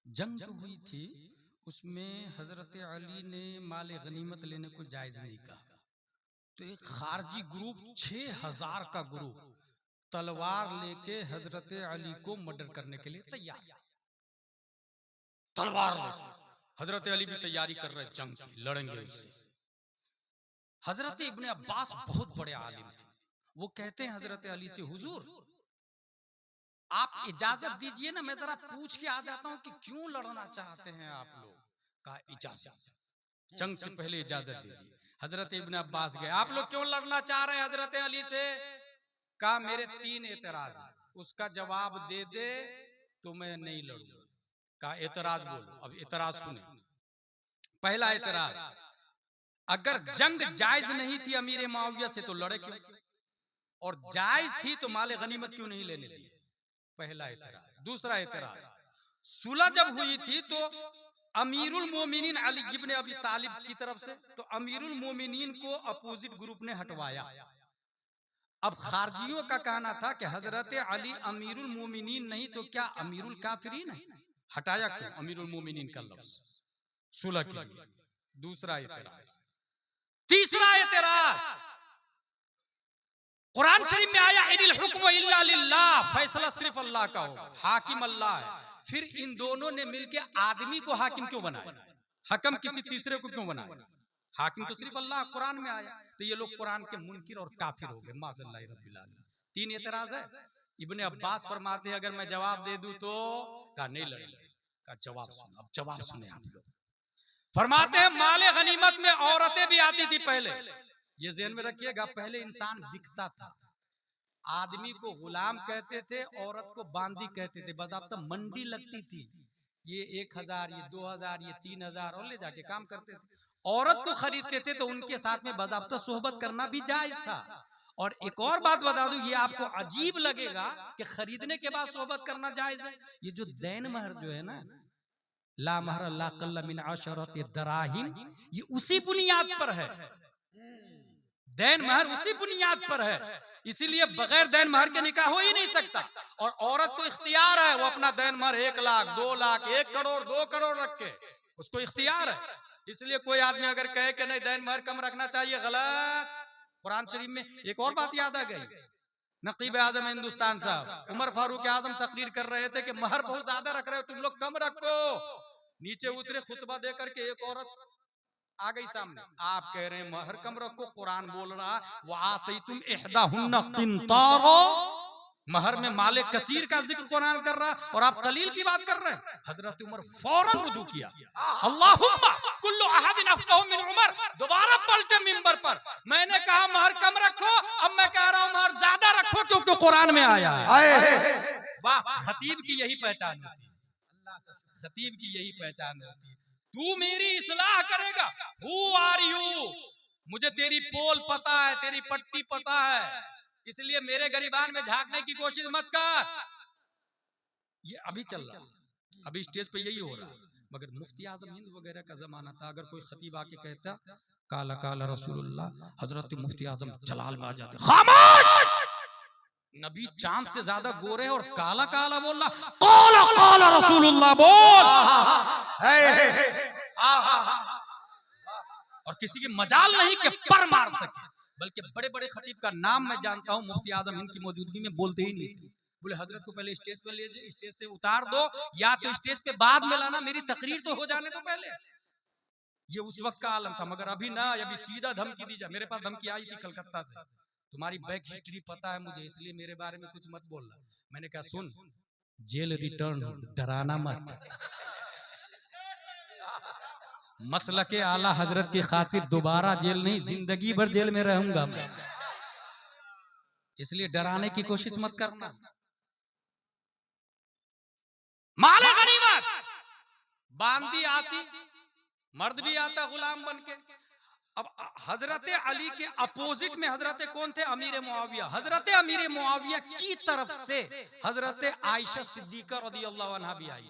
जंग जो हुई थी उसमें हजरत अली ने माल गनीमत लेने को जायज नहीं कहा, तो एक खारजी ग्रुप 6000 का ग्रुप तलवार लेके हजरत अली को मर्डर करने के लिए तैयार, तलवार लेके हजरत अली भी तैयारी कर रहे, जंग की, लड़ेंगे उससे। हजरत इब्ने अब्बास बहुत बड़े आलिम थे, वो कहते हैं हजरत अली से, हुजूर आप इजाजत दीजिए ना, मैं जरा पूछ के आ जाता हूं कि क्यों लड़ना चाहते हैं आप लोग। कहा इजाजत, जंग से पहले इजाजत दे दी। हजरत इब्ने अब्बास गए, आप लोग क्यों लड़ना चाह रहे हैं हजरत अली से? कहा मेरे 3 एतराज है, उसका जवाब दे दे तो मैं नहीं लड़ूंगा। कहा एतराज बोलो, अब एतराज सुने। पहला एतराज, अगर जंग जायज नहीं थी अमीर मुआविया से तो लड़े क्यों, और जायज थी तो माले गनीमत क्यों नहीं लेने दिए? पहला एतराज। दूसरा एतराज, सुलह जब हुई थी तो अमीरुल मोमिनीन अली इब्ने अबी तालिब की तरफ से, तो अमीरुल मोमिनीन को अपोजिट ग्रुप ने हटवाया। अब खारजियों का कहना था कि हजरत अली अमीरुल मोमिनीन नहीं तो क्या अमीरुल काफिरीन है, हटाया क्यों अमीरुल मोमिनीन का लफ्ज सुलह के लिए? दूसरा एतराज। तीसरा एतराज, कुरान शरीफ में आया इनिल हुक्म इल्ला लिल्लाह, फैसला सिर्फ अल्लाह का होगा, हाकिम अल्लाह है। फिर इन दोनों ने मिलकर आदमी को हाकिम क्यों बनाया, हकम किसी तीसरे को क्यों बनाया? हाकिम तो सिर्फ अल्लाह, कुरान में आया। तो ये लोग कुरान के मुनकिर और काफिर हो गए, माज़ल्लाहि रब्बिल आलमीन। 3 एतराज है। इब्ने अब्बास फरमाते हैं अगर मैं जवाब दे दूं तो? कहा नहीं लड़ेंगे। कहा जवाब सुनो, अब जवाब सुने आप लोग। फरमाते हैं माले गनीमत में औरतें भी आती थी पहले, ये ज़हन में रखिएगा, पहले इंसान बिकता था, आदमी को गुलाम कहते थे, औरत को बांदी कहते थे, बाज़ाब्ता मंडी लगती थी, ये 1000, ये 2000, ये 3000 और ले जाके काम करते थे। औरत को खरीदते थे तो उनके साथ में बाज़ाब्ता सोहबत करना भी जायज था। और एक और बात बता दूं, ये आपको अजीब लगेगा कि खरीदने के बाद सोहबत करना जायज है। ये जो दैन महर जो है ना, ला महर ला कल्ला मिन अशरत दराहिम, ये उसी बुनियाद पर है, दैन महर उसी बुनियाद पर है। इसीलिए बगैर दैन महर के निकाह हो ही नहीं सकता। और औरत को इख्तियार है, वो अपना दैन महर 1 लाख 2 लाख 1 करोड़ 2 करोड़ रख के, उसको इख्तियार है। इसलिए कोई आदमी अगर कहे कि नहीं दैन महर कम रखना चाहिए, गलत। कुरान शरीफ में एक और बात याद आ गई, नकीब आजम हिंदुस्तान साहब उमर फारूक आजम तकरीर कर रहे थे कि महर बहुत ज्यादा रख रहे हो तुम लोग, कम रखो। नीचे उतरे खुतबा दे करके, एक औरत आ गई सामने, आप कह रहे हैं महर कम रखो, कुरान बोल रहा वो आती तुम इहदाहुन्ना किंतारो, महर में माले कसीर का जिक्र कुरान कर रहा और आप कलील की बात कर रहे हैं। हजरत उमर फौरन रुजू किया, अल्लाहुम्मा कुल्लु अहदिन अफक़हु मिन उमर, दोबारा पलटे मिंबर पर, मैंने कहा महर कम रखो, अब मैं कह रहा हूं महर ज्यादा रखो क्योंकि कुरान में आया है। वाह, खतीब की यही पहचान होती है, खतीब की यही पहचान होती है। तू मेरी इस्लाह करेगा, हु आर यू, मुझे तेरी पोल पता है, तेरी पट्टी पता है, इसलिए मेरे गरीबान में झांकने की कोशिश मत कर। ये अभी चल रहा, अभी स्टेज पे यही हो रहा। मगर मुफ्ती आजम हिंद वगैरह का जमाना था, अगर कोई खतीब आके कहता काला काला रसूलुल्लाह, हजरत मुफ्ती आजम जलाल में आ जाते, खामोश, नबी चांद से ज्यादा गोरे और काला काला बोल रहा, काला काला रसूलुल्लाह बोल। और किसी की मजाल नहीं कि पर मार सके, बल्कि बड़े बड़े खतीब का नाम मैं जानता हूं, मुफ्ती आजम हिंद की मौजूदगी में बोलते ही नहीं थे। बोले हजरत को पहले स्टेज पे ले जाइए, स्टेज से उतार दो, या तो स्टेज पे बाद में लाना, मेरी तकरीर तो हो जाने दो पहले। ये उस वक्त का आलम था, मगर अभी ना, अभी सीधा धमकी दी जाए। मेरे पास धमकी आई थी कलकत्ता से, तुम्हारी बैक हिस्ट्री पता है मुझे, इसलिए मेरे बारे में कुछ मत बोलना। मैंने कहा सुन, जेल रिटर्न, डराना मत, मसला के आला हजरत की खातिर दोबारा जेल नहीं, जिंदगी भर जेल में रहूंगा मैं, इसलिए डराने की कोशिश मत करना। माले गनीमत, बांदी आती, मर्द भी आता गुलाम बन के। अब हजरत अली के अपोजिट में हजरत कौन थे? अमीर मुआविया। हजरत अमीर मुआविया की तरफ से हजरत आयशा सिद्दीका रज़ियल्लाहु अन्हा भी आई।